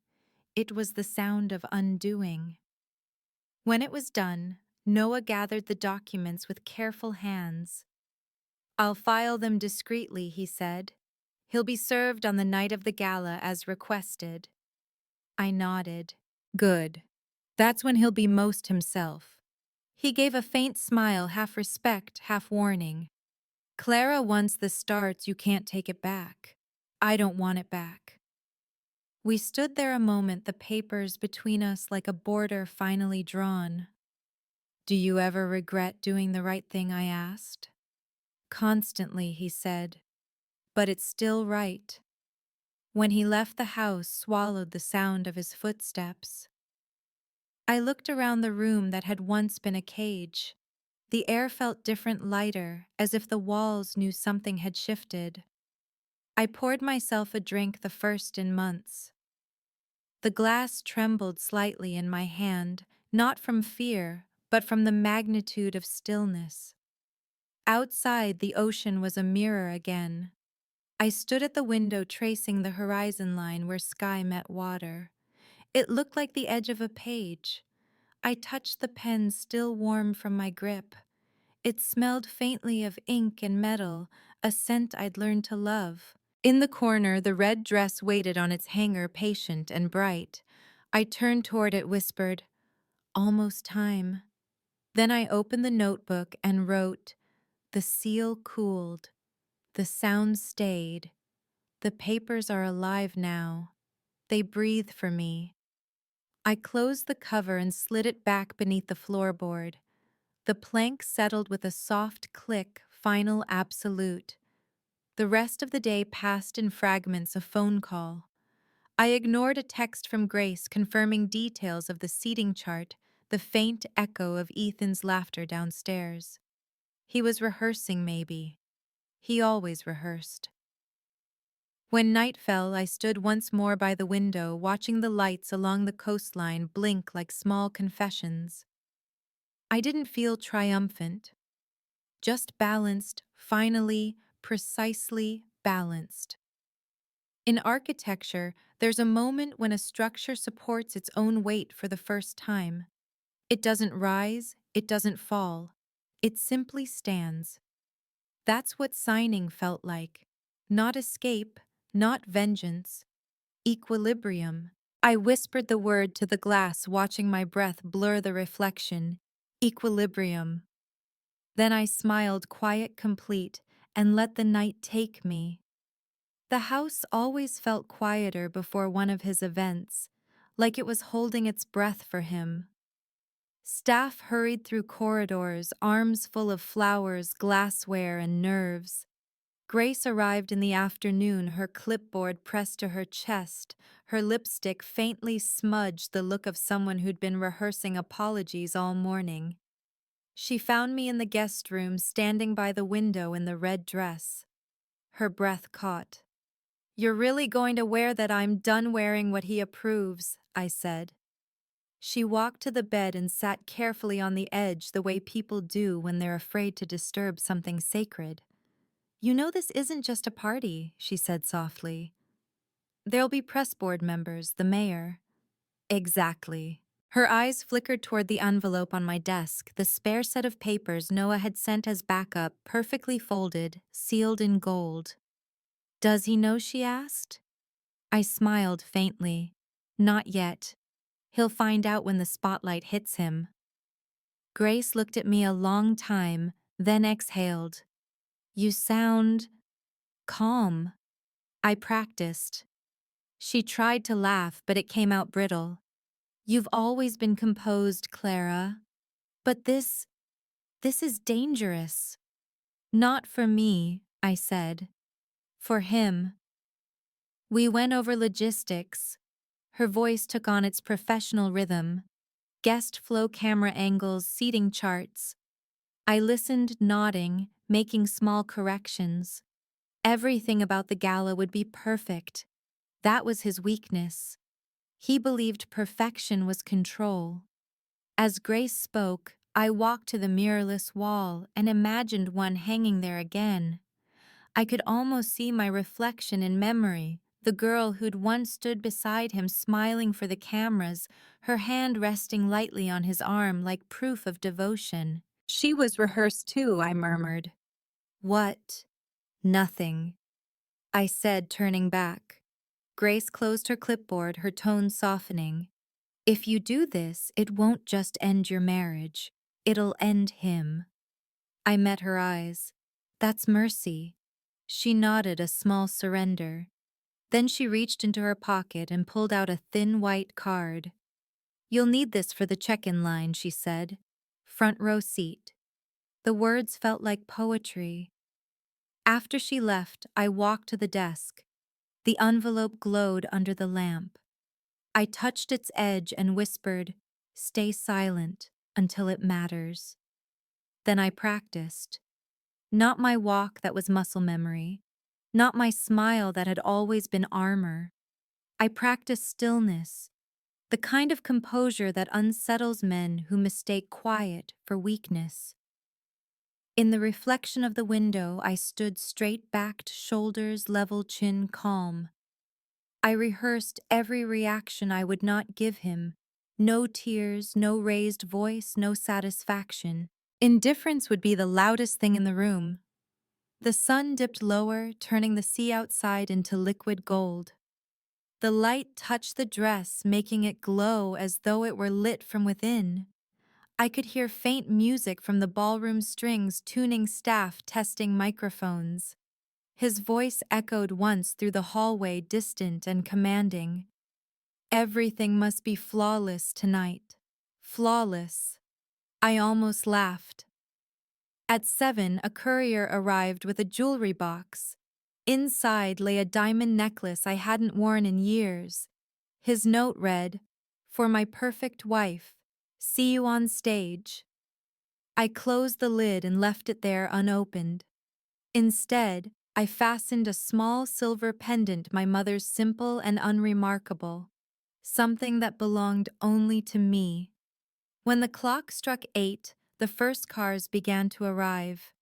It was the sound of undoing. When it was done, Noah gathered the documents with careful hands. "I'll file them discreetly," he said. "He'll be served on the night of the gala as requested." I nodded. "Good. That's when he'll be most himself." He gave a faint smile, half respect, half warning. "Clara, once this starts, you can't take it back. I don't want it back." We stood there a moment, the papers between us like a border finally drawn. "Do you ever regret doing the right thing?" I asked. "Constantly," he said. "But it's still right." When he left the house, swallowed the sound of his footsteps. I looked around the room that had once been a cage. The air felt different, lighter, as if the walls knew something had shifted. I poured myself a drink, the first in months. The glass trembled slightly in my hand, not from fear, but from the magnitude of stillness. Outside, the ocean was a mirror again. I stood at the window, tracing the horizon line where sky met water. It looked like the edge of a page. I touched the pen, still warm from my grip. It smelled faintly of ink and metal, a scent I'd learned to love. In the corner, the red dress waited on its hanger, patient and bright. I turned toward it, whispered, "Almost time." Then I opened the notebook and wrote. The seal cooled. The sound stayed. The papers are alive now. They breathe for me. I closed the cover and slid it back beneath the floorboard. The plank settled with a soft click, final, absolute. The rest of the day passed in fragments, a phone call. I ignored a text from Grace confirming details of the seating chart, the faint echo of Ethan's laughter downstairs. He was rehearsing, maybe. He always rehearsed. When night fell, I stood once more by the window, watching the lights along the coastline blink like small confessions. I didn't feel triumphant, just balanced, finally, precisely balanced. In architecture, there's a moment when a structure supports its own weight for the first time. It doesn't rise, it doesn't fall. It simply stands. That's what signing felt like. Not escape, not vengeance. Equilibrium. I whispered the word to the glass, watching my breath blur the reflection. Equilibrium. Then I smiled, quiet, complete, and let the night take me. The house always felt quieter before one of his events, like it was holding its breath for him. Staff hurried through corridors, arms full of flowers, glassware, and nerves. Grace arrived in the afternoon, her clipboard pressed to her chest, her lipstick faintly smudged, the look of someone who'd been rehearsing apologies all morning. She found me in the guest room, standing by the window in the red dress. Her breath caught. "You're really going to wear that?" "I'm done wearing what he approves," I said. She walked to the bed and sat carefully on the edge, the way people do when they're afraid to disturb something sacred. "You know this isn't just a party," she said softly. "There'll be press board members, the mayor." "Exactly." Her eyes flickered toward the envelope on my desk, the spare set of papers Noah had sent as backup, perfectly folded, sealed in gold. "Does he know?" she asked. I smiled faintly. "Not yet. He'll find out when the spotlight hits him." Grace looked at me a long time, then exhaled. "You sound calm." I practiced. She tried to laugh, but it came out brittle. "You've always been composed, Clara. But this is dangerous." "Not for me," I said. "For him." We went over logistics. Her voice took on its professional rhythm. Guest flow, camera angles, seating charts. I listened, nodding, making small corrections. Everything about the gala would be perfect. That was his weakness. He believed perfection was control. As Grace spoke, I walked to the mirrorless wall and imagined one hanging there again. I could almost see my reflection in memory, the girl who'd once stood beside him smiling for the cameras, her hand resting lightly on his arm like proof of devotion. She was rehearsed too, I murmured. What? Nothing, I said, turning back. Grace closed her clipboard, her tone softening. If you do this, it won't just end your marriage. It'll end him. I met her eyes. That's mercy. She nodded a small surrender. Then she reached into her pocket and pulled out a thin white card. You'll need this for the check-in line, she said. Front row seat. The words felt like poetry. After she left, I walked to the desk. The envelope glowed under the lamp. I touched its edge and whispered, "Stay silent until it matters." Then I practiced. Not my walk that was muscle memory, not my smile that had always been armor. I practiced stillness, the kind of composure that unsettles men who mistake quiet for weakness. In the reflection of the window, I stood straight-backed, shoulders level, chin calm. I rehearsed every reaction I would not give him. No tears, no raised voice, no satisfaction. Indifference would be the loudest thing in the room. The sun dipped lower, turning the sea outside into liquid gold. The light touched the dress, making it glow as though it were lit from within. I could hear faint music from the ballroom strings, tuning staff, testing microphones. His voice echoed once through the hallway, distant and commanding. Everything must be flawless tonight. Flawless. I almost laughed. At 7, a courier arrived with a jewelry box. Inside lay a diamond necklace I hadn't worn in years. His note read, "For my perfect wife, see you on stage." I closed the lid and left it there unopened. Instead, I fastened a small silver pendant, my mother's, simple and unremarkable, something that belonged only to me. When the clock struck 8, the first cars began to arrive.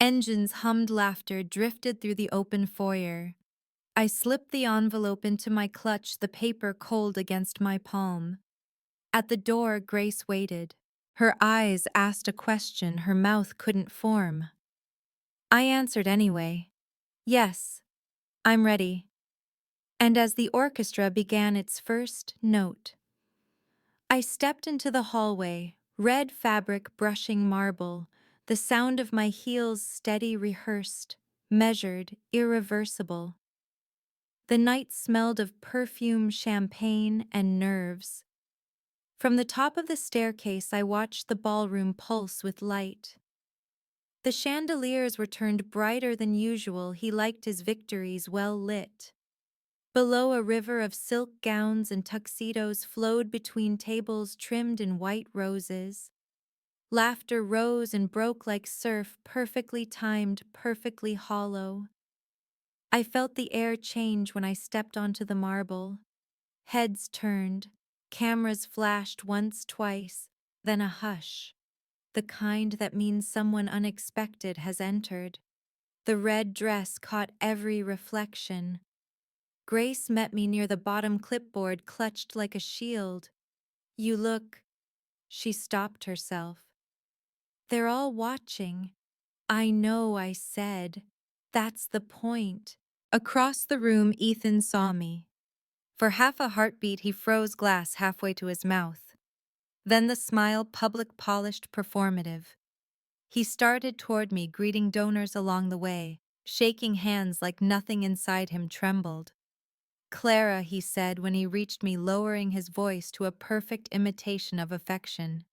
Engines hummed, laughter drifted through the open foyer. I slipped the envelope into my clutch, the paper cold against my palm. At the door, Grace waited. Her eyes asked a question her mouth couldn't form. I answered anyway. Yes, I'm ready. And as the orchestra began its first note, I stepped into the hallway, red fabric brushing marble, the sound of my heels steady, rehearsed, measured, irreversible. The night smelled of perfume, champagne, and nerves. From the top of the staircase, I watched the ballroom pulse with light. The chandeliers were turned brighter than usual. He liked his victories well lit. Below, a river of silk gowns and tuxedos flowed between tables trimmed in white roses. Laughter rose and broke like surf, perfectly timed, perfectly hollow. I felt the air change when I stepped onto the marble. Heads turned, cameras flashed once, twice, then a hush. The kind that means someone unexpected has entered. The red dress caught every reflection. Grace met me near the bottom, clipboard clutched like a shield. You look... She stopped herself. They're all watching. I know, I said. That's the point. Across the room, Ethan saw me. For half a heartbeat, he froze glass halfway to his mouth. Then the smile, public, polished, performative. He started toward me, greeting donors along the way, shaking hands like nothing inside him trembled. "Clara," he said when he reached me, lowering his voice to a perfect imitation of affection.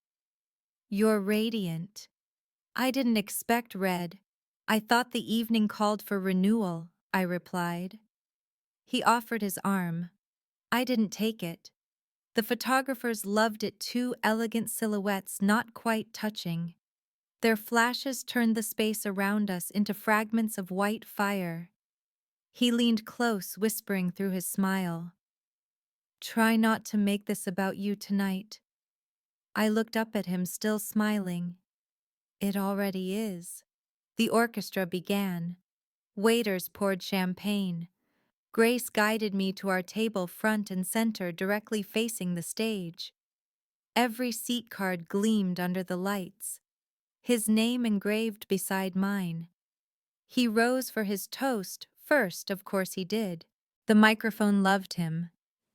"You're radiant." I didn't expect red. I thought the evening called for renewal, I replied. He offered his arm. I didn't take it. The photographers loved it, two elegant silhouettes not quite touching. Their flashes turned the space around us into fragments of white fire. He leaned close, whispering through his smile, "Try not to make this about you tonight." I looked up at him, still smiling. It already is. The orchestra began. Waiters poured champagne. Grace guided me to our table front and center, directly facing the stage. Every seat card gleamed under the lights, his name engraved beside mine. He rose for his toast first, of course he did. The microphone loved him.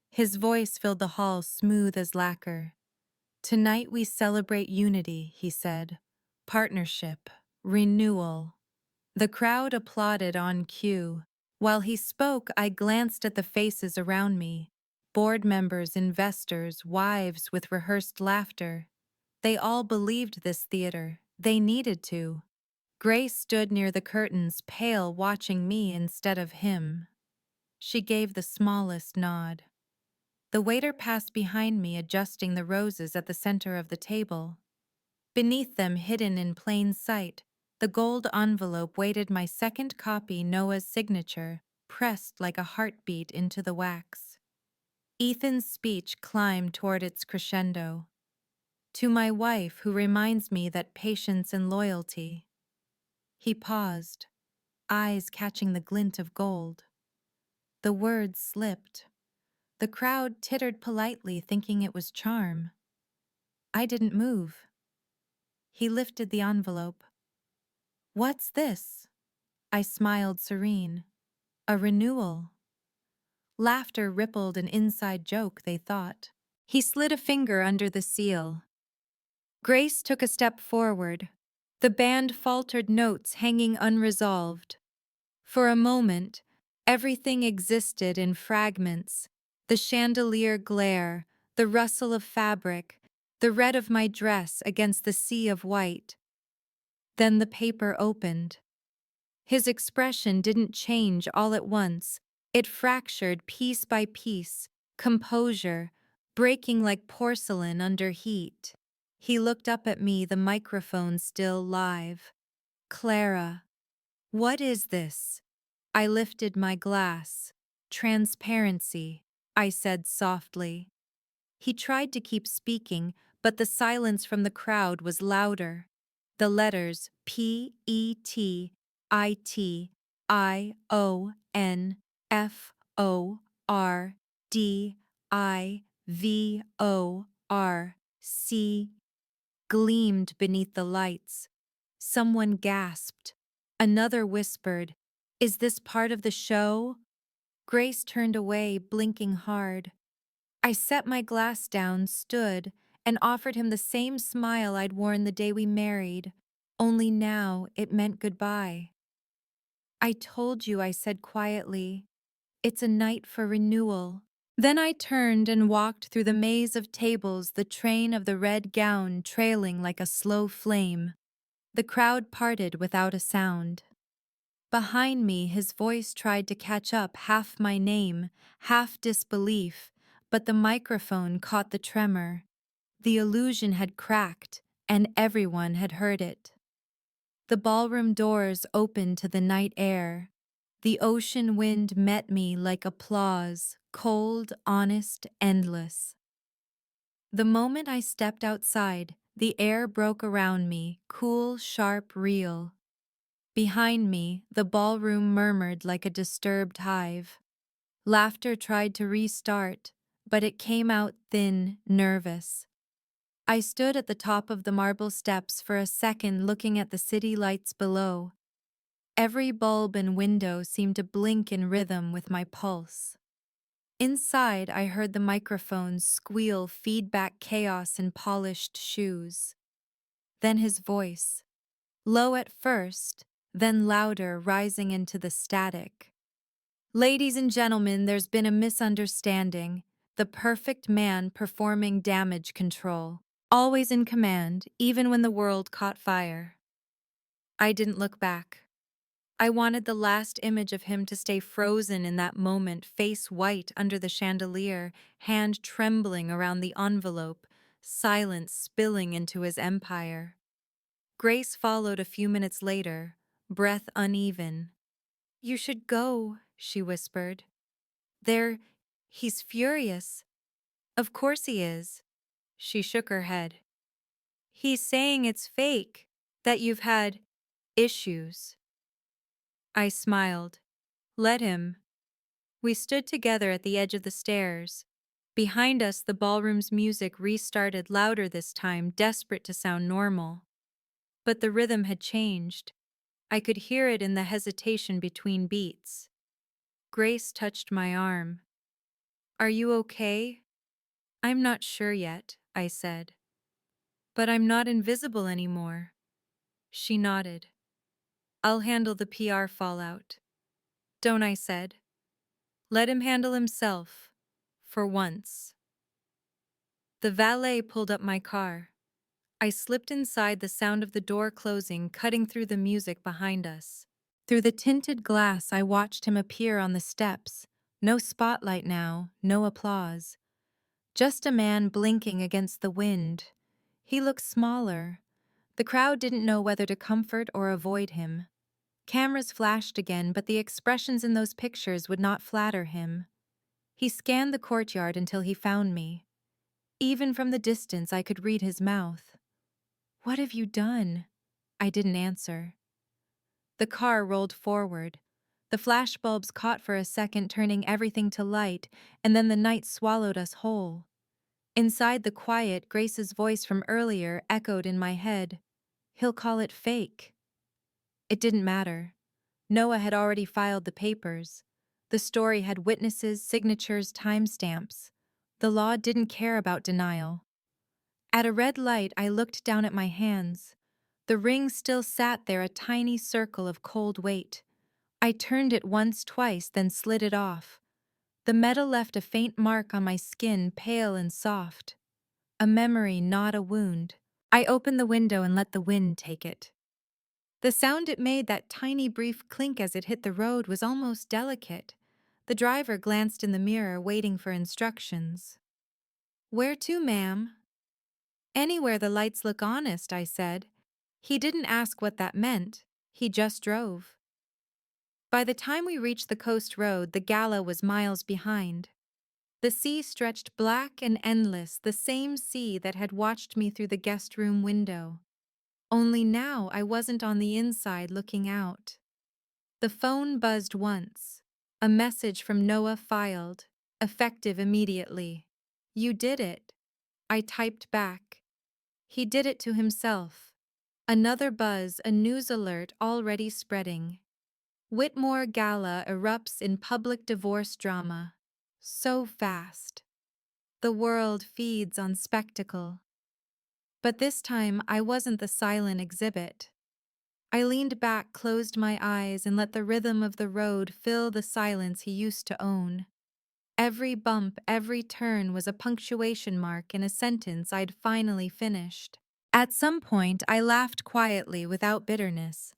His voice filled the hall smooth as lacquer. "Tonight we celebrate unity," he said. "Partnership, renewal." The crowd applauded on cue. While he spoke, I glanced at the faces around me. Board members, investors, wives with rehearsed laughter. They all believed this theater. They needed to. Grace stood near the curtains, pale, watching me instead of him. She gave the smallest nod. The waiter passed behind me, adjusting the roses at the center of the table. Beneath them, hidden in plain sight, the gold envelope waited my second copy, Noah's signature, pressed like a heartbeat into the wax. Ethan's speech climbed toward its crescendo. "To my wife, who reminds me that patience and loyalty." He paused, eyes catching the glint of gold. The words slipped. The crowd tittered politely, thinking it was charm. I didn't move. He lifted the envelope. "What's this?" I smiled, serene. "A renewal." Laughter rippled, an inside joke, they thought. He slid a finger under the seal. Grace took a step forward. The band faltered, notes hanging unresolved. For a moment, everything existed in fragments. The chandelier glare, the rustle of fabric, the red of my dress against the sea of white. Then the paper opened. His expression didn't change all at once. It fractured piece by piece, composure, breaking like porcelain under heat. He looked up at me, the microphone still live. "Clara, what is this?" I lifted my glass. "Transparency," I said softly. He tried to keep speaking, but the silence from the crowd was louder. The letters PETItionFORDIVORC gleamed beneath the lights. Someone gasped. Another whispered, "Is this part of the show?" Grace turned away, blinking hard. I set my glass down, stood, and offered him the same smile I'd worn the day we married, only now it meant goodbye. "I told you," I said quietly. "It's a night for renewal." Then I turned and walked through the maze of tables, the train of the red gown trailing like a slow flame. The crowd parted without a sound. Behind me, his voice tried to catch up, half my name, half disbelief, but the microphone caught the tremor. The illusion had cracked, and everyone had heard it. The ballroom doors opened to the night air. The ocean wind met me like applause, cold, honest, endless. The moment I stepped outside, the air broke around me, cool, sharp, real. Behind me, the ballroom murmured like a disturbed hive. Laughter tried to restart, but it came out thin, nervous. I stood at the top of the marble steps for a second, looking at the city lights below. Every bulb and window seemed to blink in rhythm with my pulse. Inside, I heard the microphone squeal, feedback chaos in polished shoes. Then his voice. Low at first, then louder, rising into the static. "Ladies and gentlemen, there's been a misunderstanding. The perfect man performing damage control. Always in command, even when the world caught fire." I didn't look back. I wanted the last image of him to stay frozen in that moment, face white under the chandelier, hand trembling around the envelope, silence spilling into his empire. Grace followed a few minutes later, breath uneven. "You should go," she whispered. He's furious." "Of course he is." She shook her head. He's saying it's fake, that you've had issues. I smiled. Let him. We stood together at the edge of the stairs. Behind us, the ballroom's music restarted louder this time, desperate to sound normal. But the rhythm had changed. I could hear it in the hesitation between beats. Grace touched my arm. Are you okay? I'm not sure yet, I said. But I'm not invisible anymore. She nodded. I'll handle the PR fallout. Don't, I said. Let him handle himself. For once. The valet pulled up my car. I slipped inside, the sound of the door closing cutting through the music behind us. Through the tinted glass, I watched him appear on the steps. No spotlight now, no applause. Just a man blinking against the wind. He looked smaller. The crowd didn't know whether to comfort or avoid him. Cameras flashed again, but the expressions in those pictures would not flatter him. He scanned the courtyard until he found me. Even from the distance, I could read his mouth. What have you done? I didn't answer. The car rolled forward. The flashbulbs caught for a second, turning everything to light, and then the night swallowed us whole. Inside the quiet, Grace's voice from earlier echoed in my head. He'll call it fake. It didn't matter. Noah had already filed the papers. The story had witnesses, signatures, timestamps. The law didn't care about denial. At a red light, I looked down at my hands. The ring still sat there, a tiny circle of cold weight. I turned it once, twice, then slid it off. The metal left a faint mark on my skin, pale and soft. A memory, not a wound. I opened the window and let the wind take it. The sound it made, that tiny brief clink as it hit the road, was almost delicate. The driver glanced in the mirror, waiting for instructions. Where to, ma'am? Anywhere the lights look honest, I said. He didn't ask what that meant. He just drove. By the time we reached the coast road, the gala was miles behind. The sea stretched black and endless, the same sea that had watched me through the guest room window. Only now I wasn't on the inside looking out. The phone buzzed once. A message from Noah filed, effective immediately. You did it. I typed back. He did it to himself. Another buzz, a news alert already spreading. Whitmore Gala erupts in public divorce drama. So fast. The world feeds on spectacle. But this time I wasn't the silent exhibit. I leaned back, closed my eyes, and let the rhythm of the road fill the silence he used to own. Every bump, every turn was a punctuation mark in a sentence I'd finally finished. At some point, I laughed quietly without bitterness.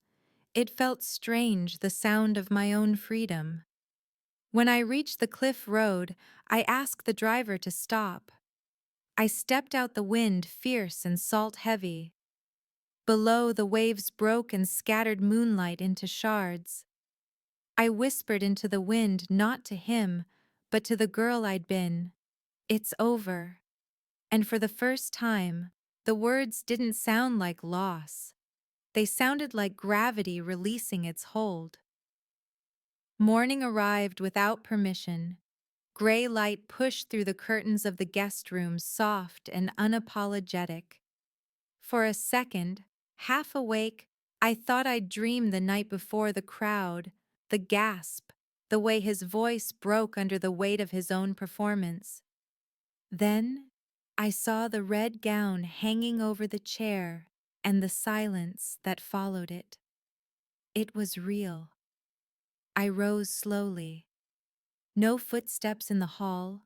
It felt strange, the sound of my own freedom. When I reached the cliff road, I asked the driver to stop. I stepped out, the wind fierce and salt-heavy. Below, the waves broke and scattered moonlight into shards. I whispered into the wind, not to him, but to the girl I'd been. It's over. And for the first time, the words didn't sound like loss. They sounded like gravity releasing its hold. Morning arrived without permission. Gray light pushed through the curtains of the guest room, soft and unapologetic. For a second, half awake, I thought I'd dreamed the night before. The crowd, the gasp, the way his voice broke under the weight of his own performance. Then, I saw the red gown hanging over the chair and the silence that followed it. It was real. I rose slowly. No footsteps in the hall,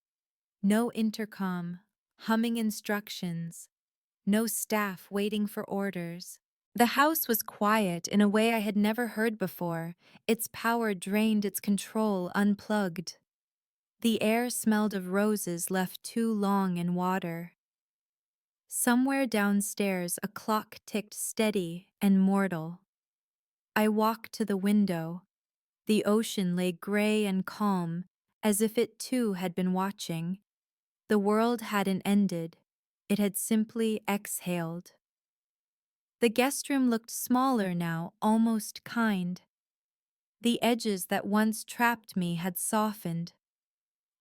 no intercom, humming instructions, no staff waiting for orders. The house was quiet in a way I had never heard before, its power drained, its control unplugged. The air smelled of roses left too long in water. Somewhere downstairs, a clock ticked steady and mortal. I walked to the window. The ocean lay gray and calm, as if it too had been watching. The world hadn't ended. It had simply exhaled. The guest room looked smaller now, almost kind. The edges that once trapped me had softened.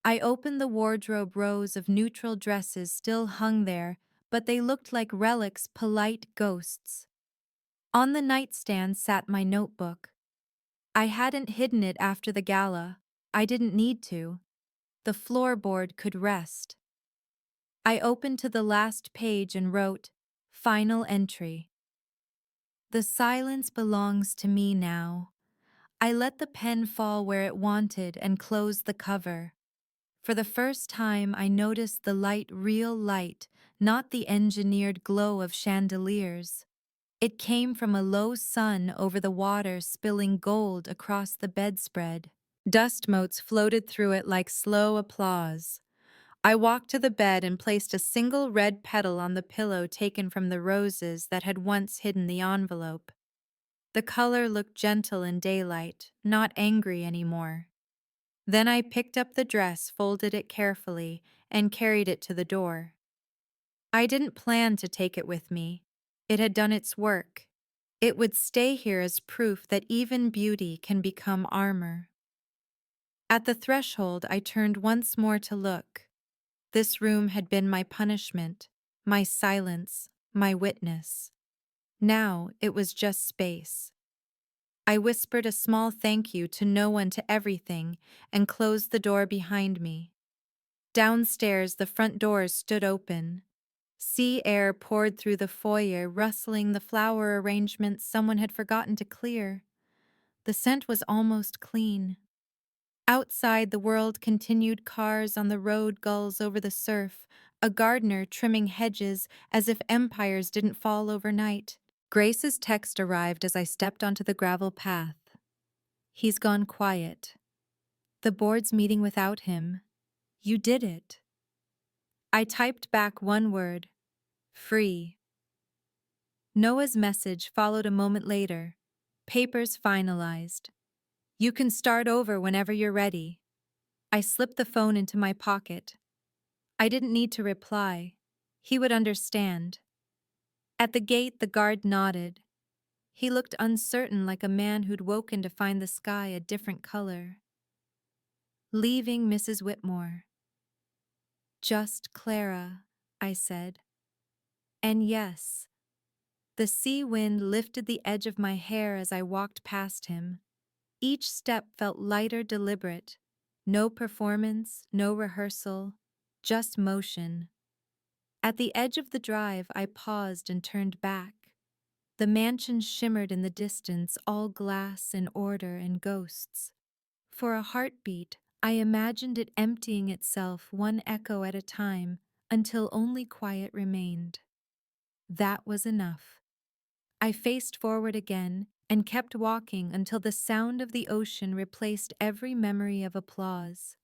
I opened the wardrobe. Rows of neutral dresses still hung there, but they looked like relics, polite ghosts. On the nightstand sat my notebook. I hadn't hidden it after the gala. I didn't need to. The floorboard could rest. I opened to the last page and wrote, "Final entry." The silence belongs to me now. I let the pen fall where it wanted and closed the cover. For the first time, I noticed the light, real light, not the engineered glow of chandeliers. It came from a low sun over the water, spilling gold across the bedspread. Dust motes floated through it like slow applause. I walked to the bed and placed a single red petal on the pillow taken from the roses that had once hidden the envelope. The color looked gentle in daylight, not angry anymore. Then I picked up the dress, folded it carefully, and carried it to the door. I didn't plan to take it with me. It had done its work. It would stay here as proof that even beauty can become armor. At the threshold, I turned once more to look. This room had been my punishment, my silence, my witness. Now it was just space. I whispered a small thank you to no one, to everything, and closed the door behind me. Downstairs, the front doors stood open. Sea air poured through the foyer, rustling the flower arrangements someone had forgotten to clear. The scent was almost clean. Outside, the world continued, cars on the road, gulls over the surf, a gardener trimming hedges as if empires didn't fall overnight. Grace's text arrived as I stepped onto the gravel path. "He's gone quiet. The board's meeting without him. You did it." I typed back one word: free. Noah's message followed a moment later. "Papers finalized. You can start over whenever you're ready." I slipped the phone into my pocket. I didn't need to reply. He would understand. At the gate, the guard nodded. He looked uncertain, like a man who'd woken to find the sky a different color. "Leaving Mrs. Whitmore." "Just Clara," I said. And yes, the sea wind lifted the edge of my hair as I walked past him. Each step felt lighter, deliberate. No performance, no rehearsal, just motion. At the edge of the drive, I paused and turned back. The mansion shimmered in the distance, all glass and order and ghosts. For a heartbeat, I imagined it emptying itself, one echo at a time, until only quiet remained. That was enough. I faced forward again and kept walking until the sound of the ocean replaced every memory of applause.